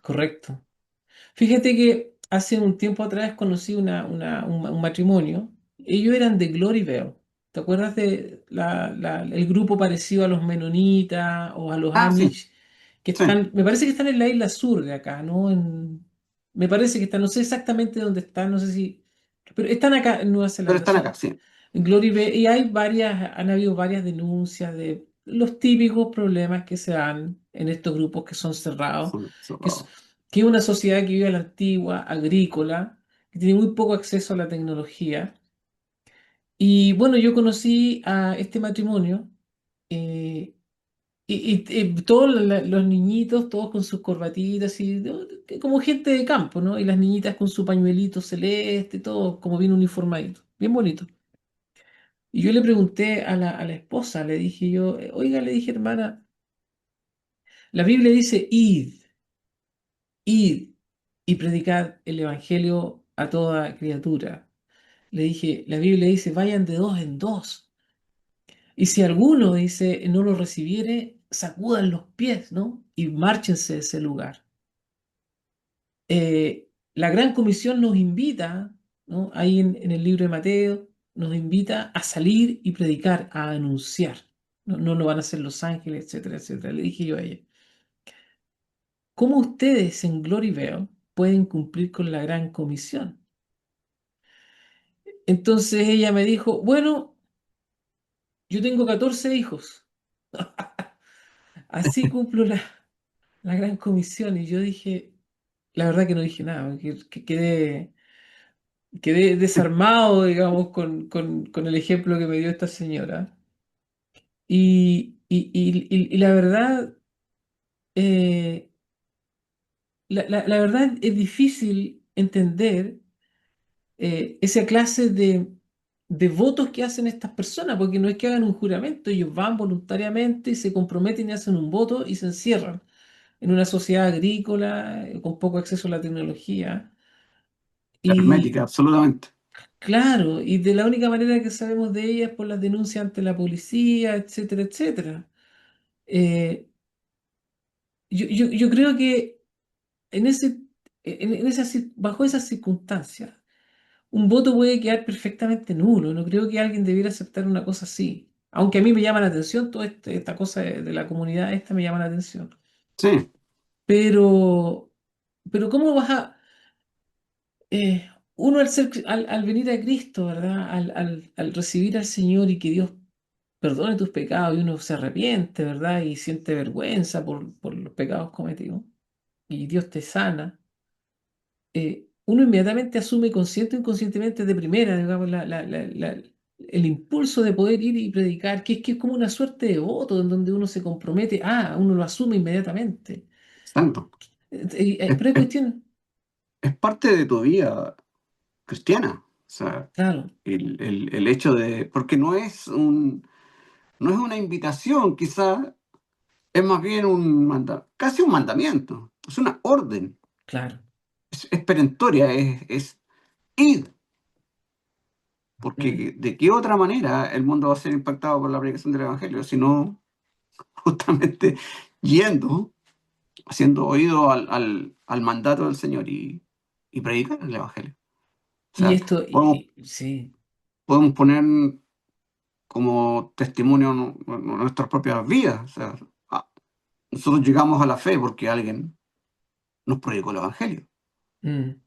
correcto. Fíjate que hace un tiempo atrás conocí un matrimonio. Ellos eran de Gloryville. ¿Te acuerdas de el grupo parecido a los menonitas o a los Ah, sí, Amish? Que sí, están, me parece que están en la isla sur de acá, ¿no? Me parece que están, no sé exactamente dónde están, no sé si, pero están acá en Nueva pero Zelanda. están acá, sí. En Gloryville, y han habido varias denuncias de los típicos problemas que se dan en estos grupos que son cerrados, Son que es, cerrados. que es una sociedad que vive a la antigua, agrícola, que tiene muy poco acceso a la tecnología. Y bueno, yo conocí a este matrimonio eh, todos los niñitos, todos con sus corbatitas, y como gente de campo, ¿no? Y las niñitas con su pañuelito celeste, todo como bien uniformadito, bien bonito. Y yo le pregunté a la esposa, le dije yo, oiga, le dije, hermana, la Biblia dice, id y predicad el evangelio a toda criatura. Le dije, la Biblia dice, vayan de dos en dos. Y si alguno dice, no lo recibiere, sacudan los pies, ¿no? Y márchense de ese lugar. La Gran Comisión nos invita, ¿no? Ahí en el libro de Mateo, nos invita a salir y predicar, a anunciar. No, no lo van a hacer los ángeles, etcétera, etcétera. Le dije yo a ella, ¿cómo ustedes en Gloryville pueden cumplir con la Gran Comisión? Entonces ella me dijo, bueno, yo tengo 14 hijos, así cumplo la Gran Comisión. Y yo dije, la verdad que no dije nada, que quedé desarmado, digamos, con el ejemplo que me dio esta señora. Y la verdad, eh, la verdad es difícil entender esa clase de votos que hacen estas personas, porque no es que hagan un juramento, ellos van voluntariamente y se comprometen y hacen un voto y se encierran en una sociedad agrícola con poco acceso a la tecnología. Y Hermética, absolutamente. claro, y de la única manera que sabemos de ella es por las denuncias ante la policía, etcétera, etcétera. Eh, yo creo que en bajo esas circunstancias, un voto puede quedar perfectamente nulo. No creo que alguien debiera aceptar una cosa así. Aunque a mí me llama la atención, toda esta cosa de la comunidad, esta me llama la atención. Sí, Pero, pero ¿cómo vas a... uno al venir a Cristo, ¿verdad? Al recibir al Señor y que Dios perdone tus pecados y uno se arrepiente, ¿verdad? Y siente vergüenza por los pecados cometidos y Dios te sana, uno inmediatamente asume consciente o inconscientemente de primera, digamos, el impulso de poder ir y predicar, que es como una suerte de voto en donde uno se compromete, uno lo asume inmediatamente. exacto. Es, Pero hay es- cuestión, es parte de tu vida cristiana. O sea, claro, el hecho de, porque no es una invitación, quizá es más bien casi un mandamiento, es una orden, claro. es perentoria, es id, Mm. porque de qué otra manera el mundo va a ser impactado por la predicación del Evangelio, sino justamente yendo, haciendo oído al mandato del Señor y predicar el Evangelio. O Y sea, esto, sí, podemos poner como testimonio nuestras propias vidas. O sea, ah, nosotros llegamos a la fe porque alguien nos predicó el Evangelio. mm,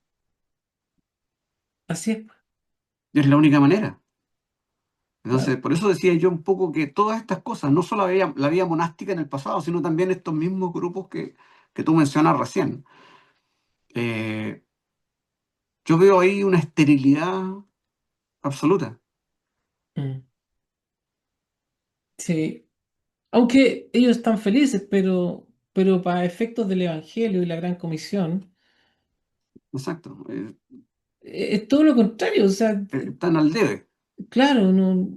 así es, Y es la única manera. Entonces, claro. por eso decía yo un poco que todas estas cosas, no solo la vida monástica en el pasado, sino también estos mismos grupos que tú mencionas recién. eh, yo veo ahí una esterilidad absoluta. Mm, sí. Aunque ellos están felices, pero para efectos del Evangelio y la Gran Comisión, Exacto. es todo lo contrario. O sea, Están al debe. claro, no,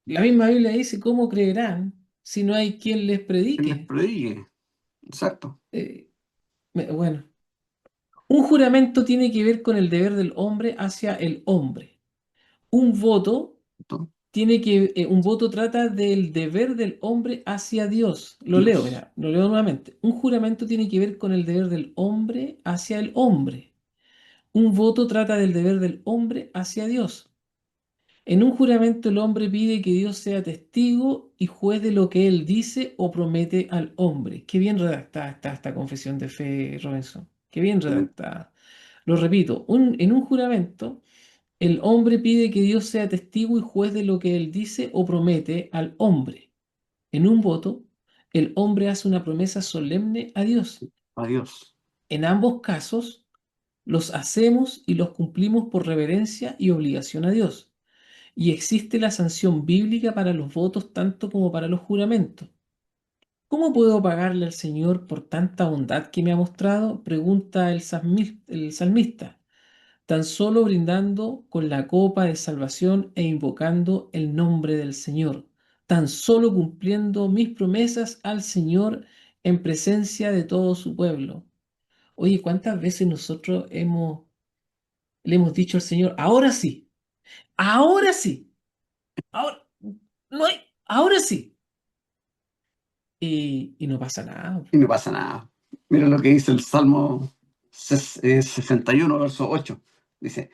la misma Biblia dice, ¿cómo creerán si no hay quien les Que les predique? predigue. Exacto. Eh, bueno, un juramento tiene que ver con el deber del hombre hacia el hombre. Un voto Todo. un voto trata del deber del hombre hacia Dios. Lo leo, Dios. mira, lo leo nuevamente. Un juramento tiene que ver con el deber del hombre hacia el hombre. Un voto trata del deber del hombre hacia Dios. En un juramento el hombre pide que Dios sea testigo y juez de lo que él dice o promete al hombre. Qué bien redactada está esta confesión de fe, Robinson. Qué bien Excelente. redactada. Lo repito, en un juramento el hombre pide que Dios sea testigo y juez de lo que él dice o promete al hombre. En un voto, el hombre hace una promesa solemne a Dios. Adiós. En ambos casos, los hacemos y los cumplimos por reverencia y obligación a Dios. Y existe la sanción bíblica para los votos tanto como para los juramentos. ¿Cómo puedo pagarle al Señor por tanta bondad que me ha mostrado? Pregunta el salmista, tan solo brindando con la copa de salvación e invocando el nombre del Señor, tan solo cumpliendo mis promesas al Señor en presencia de todo su pueblo. Oye, ¿cuántas veces nosotros le hemos dicho al Señor, ahora sí, ahora, no hay, ahora sí? Y no pasa nada. Y no pasa nada. Mira lo que dice el Salmo 61, verso 8. Dice,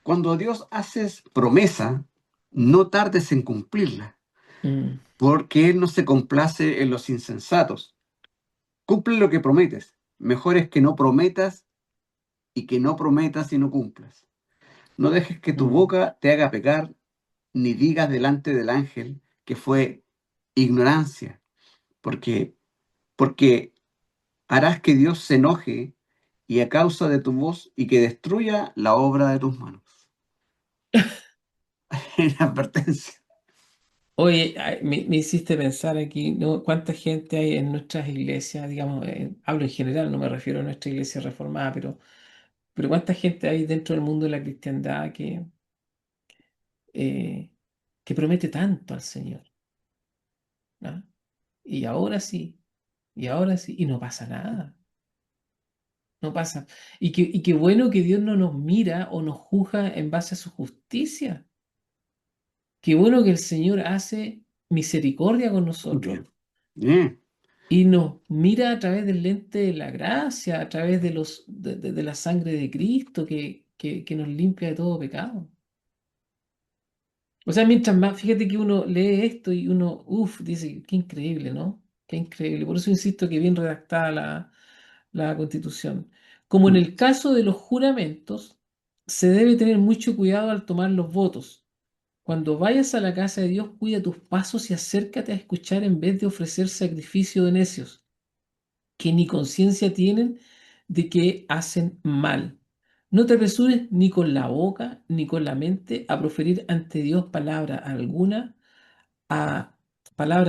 cuando a Dios haces promesa, no tardes en cumplirla, Mm, porque Él no se complace en los insensatos. Cumple lo que prometes. Mejor es que no prometas y que no prometas y no cumplas. No dejes que tu mm. boca te haga pecar, ni digas delante del ángel que fue ignorancia, porque, porque harás que Dios se enoje y a causa de tu voz y que destruya la obra de tus manos. En advertencia. Oye, ay, me hiciste pensar aquí, ¿no? ¿Cuánta gente hay en nuestras iglesias? Digamos, hablo en general, no me refiero a nuestra iglesia reformada, pero ¿cuánta gente hay dentro del mundo de la cristiandad eh, que promete tanto al Señor? ¿No? Y ahora sí, y ahora sí, y no pasa nada, no pasa. Y qué bueno que Dios no nos mira o nos juzga en base a su justicia. Qué bueno que el Señor hace misericordia con nosotros Bien, bien. y nos mira a través del lente de la gracia, a través de la sangre de Cristo que nos limpia de todo pecado. O sea, mientras más, fíjate que uno lee esto y uno, uff, dice, qué increíble, ¿no? Qué increíble. Por eso insisto que bien redactada la Constitución. Como en Mm. el caso de los juramentos, se debe tener mucho cuidado al tomar los votos. Cuando vayas a la casa de Dios, cuida tus pasos y acércate a escuchar en vez de ofrecer sacrificio de necios, que ni conciencia tienen de que hacen mal. No te apresures ni con la boca ni con la mente a proferir ante Dios a palabra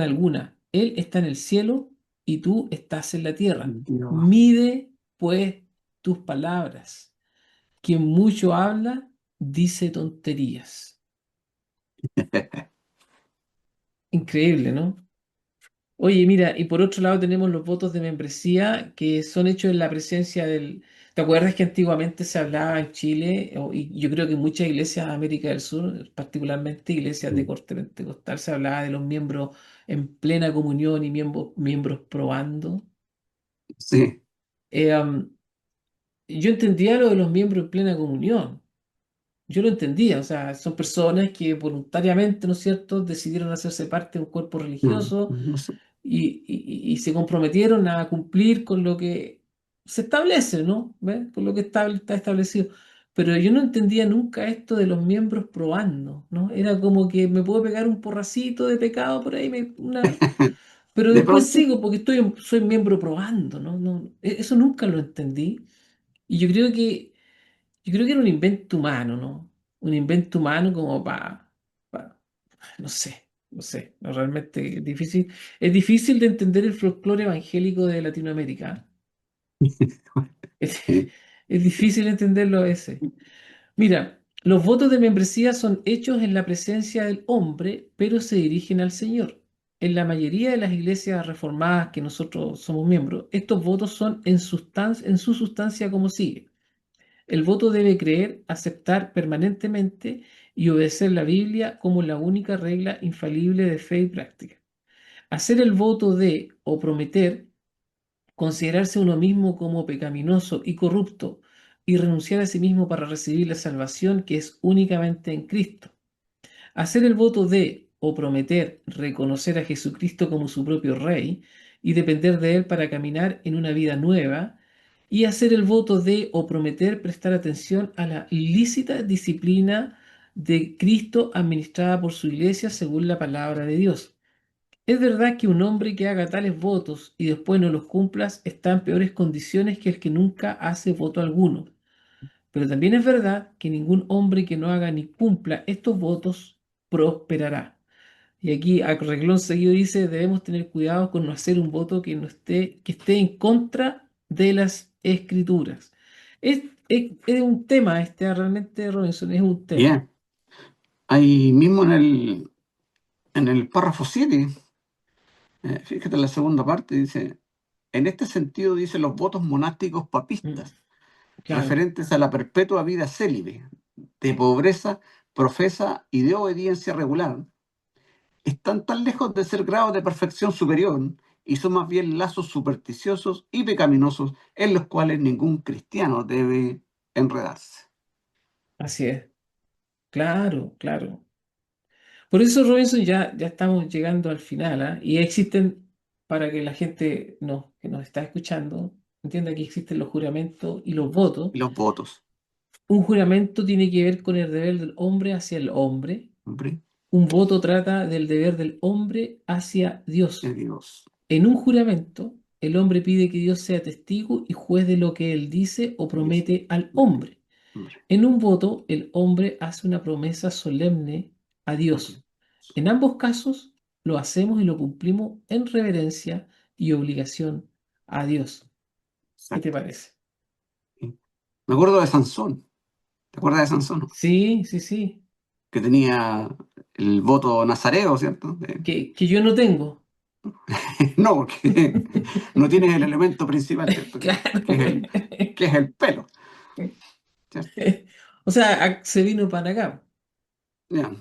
alguna. Él está en el cielo y tú estás en la tierra. Dios. Mide, pues, tus palabras. Quien mucho habla, dice tonterías. Increíble, ¿no? Oye, mira, y por otro lado tenemos los votos de membresía que son hechos en la presencia del... ¿Te acuerdas que antiguamente se hablaba en Chile, y yo creo que en muchas iglesias de América del Sur, particularmente iglesias de Mm. corte pentecostal, se hablaba de los miembros en plena comunión y miembros probando? Sí. Eh, um, yo entendía lo de los miembros en plena comunión. Yo lo entendía, o sea, son personas que voluntariamente, ¿no es cierto?, decidieron hacerse parte de un cuerpo Mm. religioso No sé. y se comprometieron a cumplir con lo que se establece, ¿no? ¿Ves? Con lo que está establecido. Pero yo no entendía nunca esto de los miembros probando, ¿no? Era como que me puedo pegar un porracito de pecado por ahí, pero De después pronto, sigo porque soy miembro probando, ¿no? Eso nunca lo entendí. Y yo creo que era un invento humano, ¿no? Un invento humano como no sé, no sé, no, realmente es difícil de entender el folclore evangélico de Latinoamérica. Es, sí. es difícil entenderlo a veces. Mira, los votos de membresía son hechos en la presencia del hombre, pero se dirigen al Señor. En la mayoría de las iglesias reformadas que nosotros somos miembros, estos votos son en su sustancia como sigue. El voto debe creer, aceptar permanentemente y obedecer la Biblia como la única regla infalible de fe y práctica. Hacer el voto de o prometer, considerarse uno mismo como pecaminoso y corrupto y renunciar a sí mismo para recibir la salvación que es únicamente en Cristo. Hacer el voto de o prometer reconocer a Jesucristo como su propio Rey y depender de Él para caminar en una vida nueva. Y hacer el voto de o prometer prestar atención a la lícita disciplina de Cristo administrada por su iglesia según la palabra de Dios. Es verdad que un hombre que haga tales votos y después no los cumplas está en peores condiciones que el que nunca hace voto alguno. Pero también es verdad que ningún hombre que no haga ni cumpla estos votos prosperará. Y aquí a reglón seguido dice, debemos tener cuidado con no hacer un voto que que esté en contra de las escrituras. Es un tema este, realmente, Robinson, es un tema. Bien. Ahí mismo en el párrafo 7, fíjate en la segunda parte, dice, en este sentido dice los votos monásticos Mm, papistas, claro, referentes a la perpetua vida célibe, de pobreza profesa y de obediencia regular, están tan lejos de ser grados de perfección superior y son más bien lazos supersticiosos y pecaminosos en los cuales ningún cristiano debe enredarse. así es. Claro, claro. Por eso, Robinson, ya estamos llegando al final, ¿ah? Y existen, para que la gente que nos está escuchando entienda que existen los juramentos y los votos. Y los votos, Un juramento tiene que ver con el deber del hombre hacia el hombre. hombre, Un voto trata del deber del hombre hacia de Dios. Dios, En un juramento, el hombre pide que Dios sea testigo y juez de lo que él dice o dice, promete al hombre. hombre, En un voto, el hombre hace una promesa solemne a hombre, Dios. En ambos casos lo hacemos y lo cumplimos en reverencia y obligación a Dios. ¿Qué te Exacto. parece? Sí. Me acuerdo de Sansón. ¿Te acuerdas de Sansón? Sí, sí, sí. Que tenía el voto nazareo, ¿cierto? Que yo no tengo. No, porque no tienes el elemento principal, ¿cierto? Claro, Que es el pelo, ¿cierto? O sea, se vino para acá. Ya.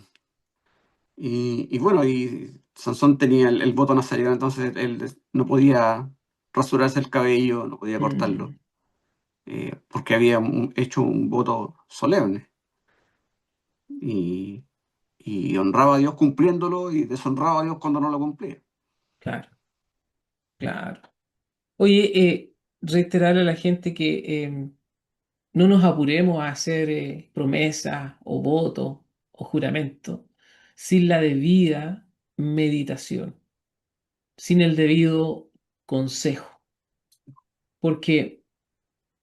Y bueno, y Sansón tenía el voto nazareo, entonces él no podía rasurarse el cabello, no podía cortarlo, Mm, porque había hecho un voto solemne y, y honraba a Dios cumpliéndolo y deshonraba a Dios cuando no lo cumplía. claro, claro. Oye, reiterarle a la gente que no nos apuremos a hacer promesas o votos o juramentos sin la debida meditación, sin el debido consejo. Porque,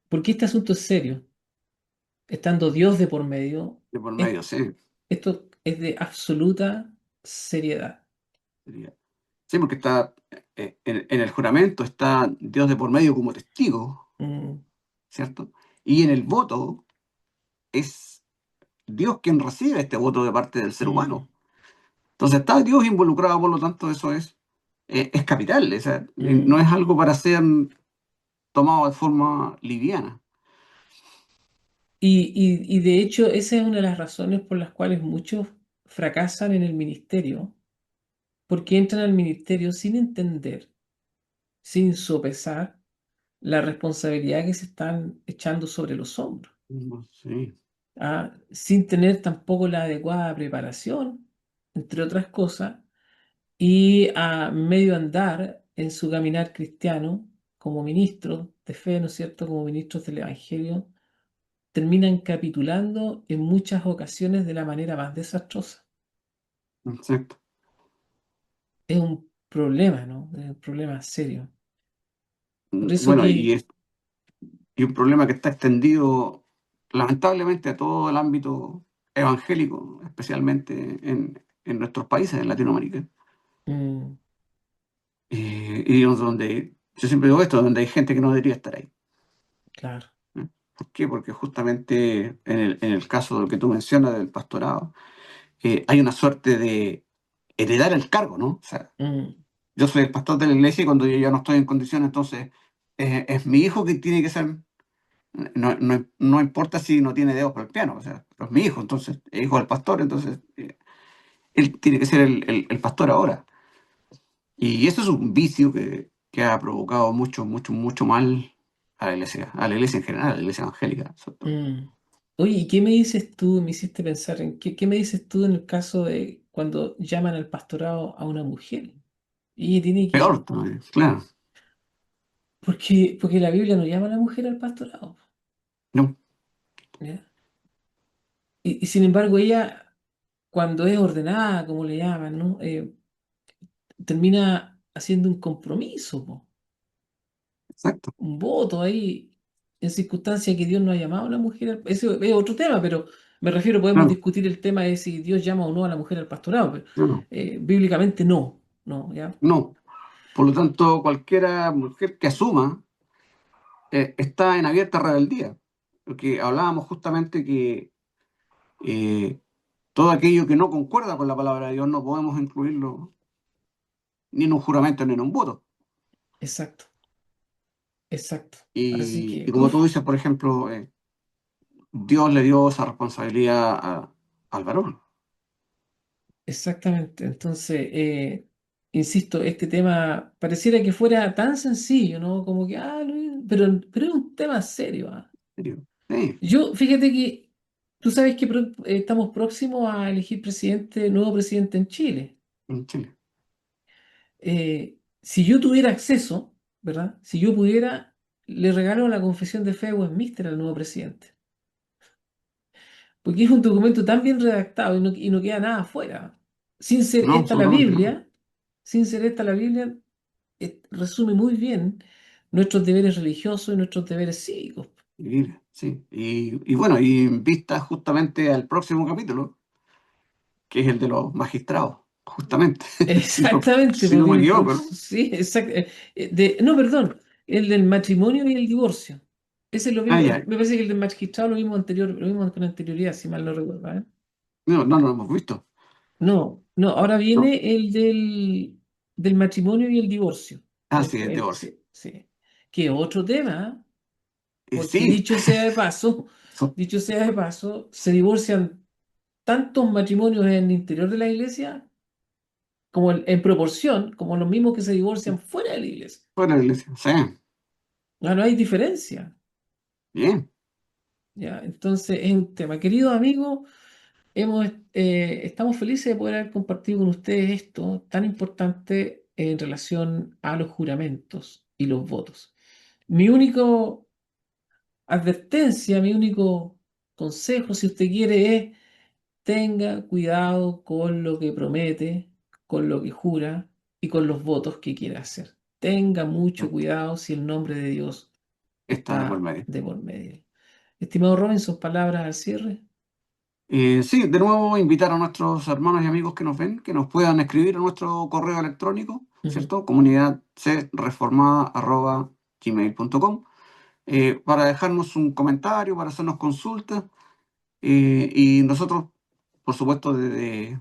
porque este asunto es serio. Estando Dios de por medio, De por es- medio, sí. esto es de absoluta seriedad. Sería. Sí, porque está en el juramento está Dios de por medio como testigo, Mm, ¿cierto? Y en el voto es Dios quien recibe este voto de parte del ser mm, humano. Entonces está Dios involucrado, por lo tanto eso es capital, o sea, no mm. es algo para ser tomado de forma liviana. Y de hecho, esa es una de las razones por las cuales muchos fracasan en el ministerio, porque entran al ministerio sin entender, sin sopesar la responsabilidad que se están echando sobre los hombros, Sí, sin tener tampoco la adecuada preparación, entre otras cosas, y a medio andar en su caminar cristiano como ministros de fe, ¿no es cierto?, como ministros del Evangelio, terminan capitulando en muchas ocasiones de la manera más desastrosa. exacto. Es un problema, ¿no? Es un problema serio. Por eso Bueno, que y un problema que está extendido lamentablemente a todo el ámbito evangélico, especialmente en nuestros países, en Latinoamérica. mm, Y donde, yo siempre digo esto, donde hay gente que no debería estar ahí. claro. ¿Eh? ¿Por qué? Porque justamente en el caso del que tú mencionas del pastorado, hay una suerte de heredar el cargo, ¿no? O sea, mm, yo soy el pastor de la iglesia y cuando yo ya no estoy en condiciones, entonces es mi hijo que tiene que ser, no importa si no tiene dedos para el piano, o sea, es mi hijo, entonces, es hijo del pastor, entonces él tiene que ser el pastor ahora. Y eso es un vicio que ha provocado mucho, mucho, mucho mal a la iglesia en general, a la iglesia evangélica, sobre todo. mm. Oye, ¿y qué me dices tú? Me hiciste pensar en qué me dices tú en el caso de cuando llaman al pastorado a una mujer? Y ella tiene que Peor ir, todavía, claro. porque la Biblia no llama a la mujer al pastorado, No, ¿ya? Y sin embargo, ella, cuando es ordenada, como le llaman, ¿no? Termina haciendo un compromiso, po, exacto. un voto ahí, en circunstancias que Dios no ha llamado a la mujer. Ese es otro tema, pero me refiero, podemos Claro, discutir el tema de si Dios llama o no a la mujer al pastorado, pero claro. bíblicamente no, no, ¿ya? No. Por lo tanto, cualquiera mujer que asuma está en abierta rebeldía. Porque hablábamos justamente que eh, todo aquello que no concuerda con la palabra de Dios no podemos incluirlo ni en un juramento ni en un voto. Exacto, exacto. Así Y que, como tú dices, por ejemplo, Dios le dio esa responsabilidad al varón. exactamente. Entonces, insisto, este tema pareciera que fuera tan sencillo, ¿no? Como que, pero es un tema serio, ¿ah? ¿En serio? Sí, Yo, fíjate que tú sabes que estamos próximos a elegir presidente, nuevo presidente en Chile. en Chile. Si yo tuviera acceso, ¿verdad? Si yo pudiera, le regalo la confesión de fe de Westminster al nuevo presidente. Porque es un documento tan bien redactado y no queda nada afuera. Sin ser No, esta la absolutamente no. Biblia, sin ser esta la Biblia, resume muy bien nuestros deberes religiosos y nuestros deberes cívicos. Sí. Y bueno, y en vista justamente al próximo capítulo, que es el de los magistrados. justamente. Exactamente, Si no me equivoco, ¿no? sí, exacto. No, perdón, el del matrimonio y el divorcio. Ese lo Ah, vimos, ya. me parece que el del magistrado lo vimos con anterioridad, si mal no recuerdo, ¿eh? No, no lo hemos visto. No, no, ahora ¿No? viene el del matrimonio y el divorcio. Ah, sí, el divorcio. Sí, sí. Que otro tema, ¿eh? Porque Sí, so- dicho sea de paso, se divorcian tantos matrimonios en el interior de la iglesia como en proporción, como los mismos que se divorcian fuera de la iglesia. fuera de la iglesia. Sí, Ya no hay diferencia. bien. ¿Ya? Entonces, es un tema. Queridos amigos, estamos felices de poder haber compartido con ustedes esto tan importante en relación a los juramentos y los votos. Mi único advertencia, mi único consejo, si usted quiere, es tenga cuidado con lo que promete, con lo que jura y con los votos que quiera hacer. Tenga mucho cuidado si el nombre de Dios Está de por está medio. de por medio. Estimado Robinson, palabras al cierre. Sí, de nuevo invitar a nuestros hermanos y amigos que nos ven, que nos puedan escribir a nuestro correo electrónico, Ujú. ¿cierto? comunidadcreformada@gmail.com, para dejarnos un comentario, para hacernos consultas, y nosotros, por supuesto, de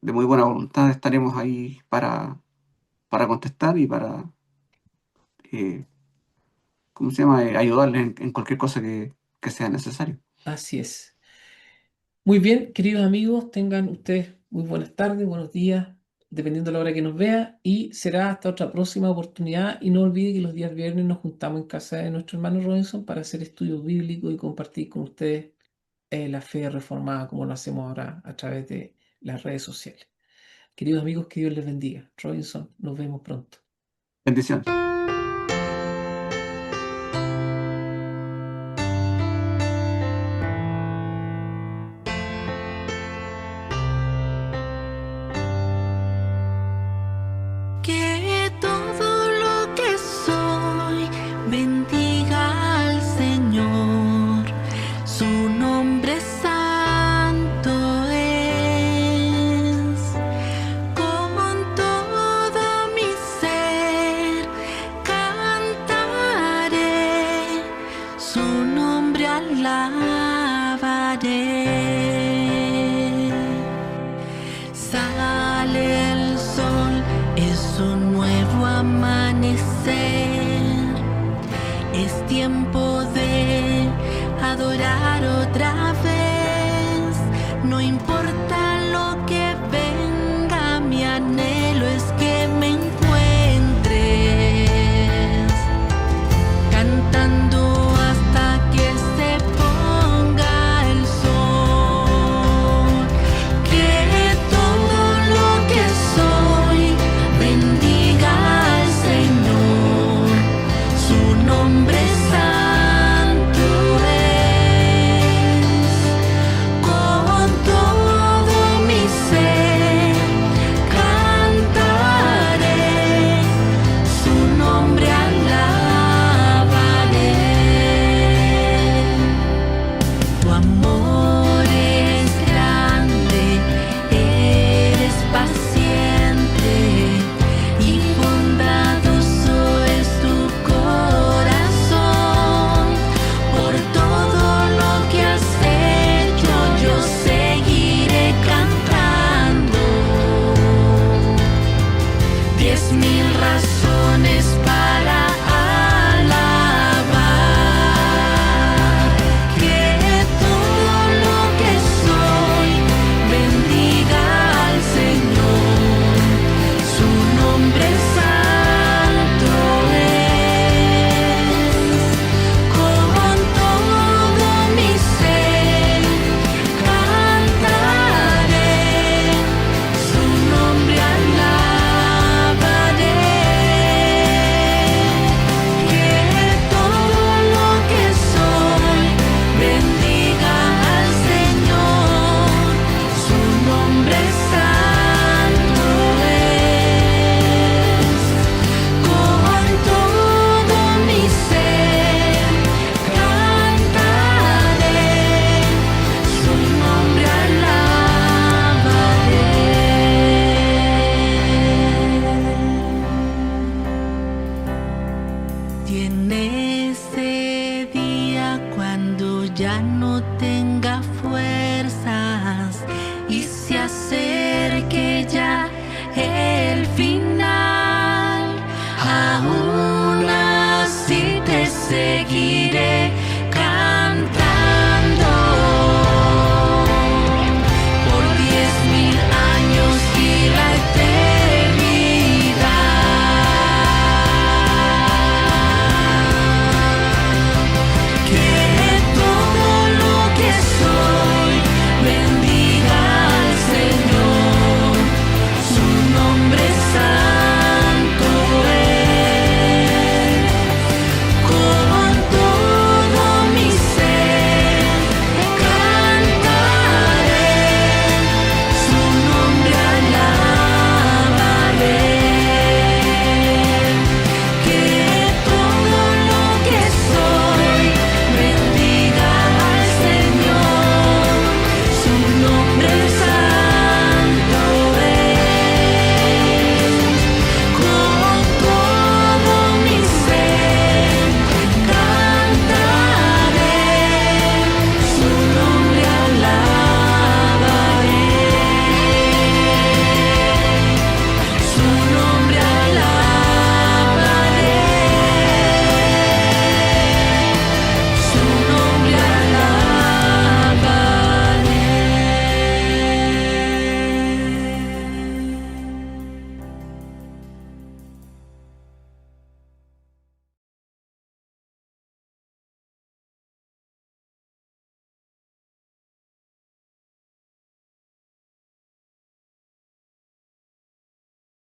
muy buena voluntad estaremos ahí para contestar y para, eh, ¿cómo se llama?, ayudarles en cualquier cosa que sea necesario. Así es. Muy bien, queridos amigos, tengan ustedes muy buenas tardes, buenos días, dependiendo de la hora que nos vea, y será hasta otra próxima oportunidad. Y no olvide que los días viernes nos juntamos en casa de nuestro hermano Robinson para hacer estudios bíblicos y compartir con ustedes la fe reformada, como lo hacemos ahora a través de las redes sociales. Queridos amigos, que Dios les bendiga. Robinson, nos vemos pronto. Bendiciones. Que todo lo que soy bendiga al Señor, su nombre santo es. Como en todo mi ser cantaré, su nombre alabaré. Sale el sol, es un nuevo amanecer, es tiempo de adorar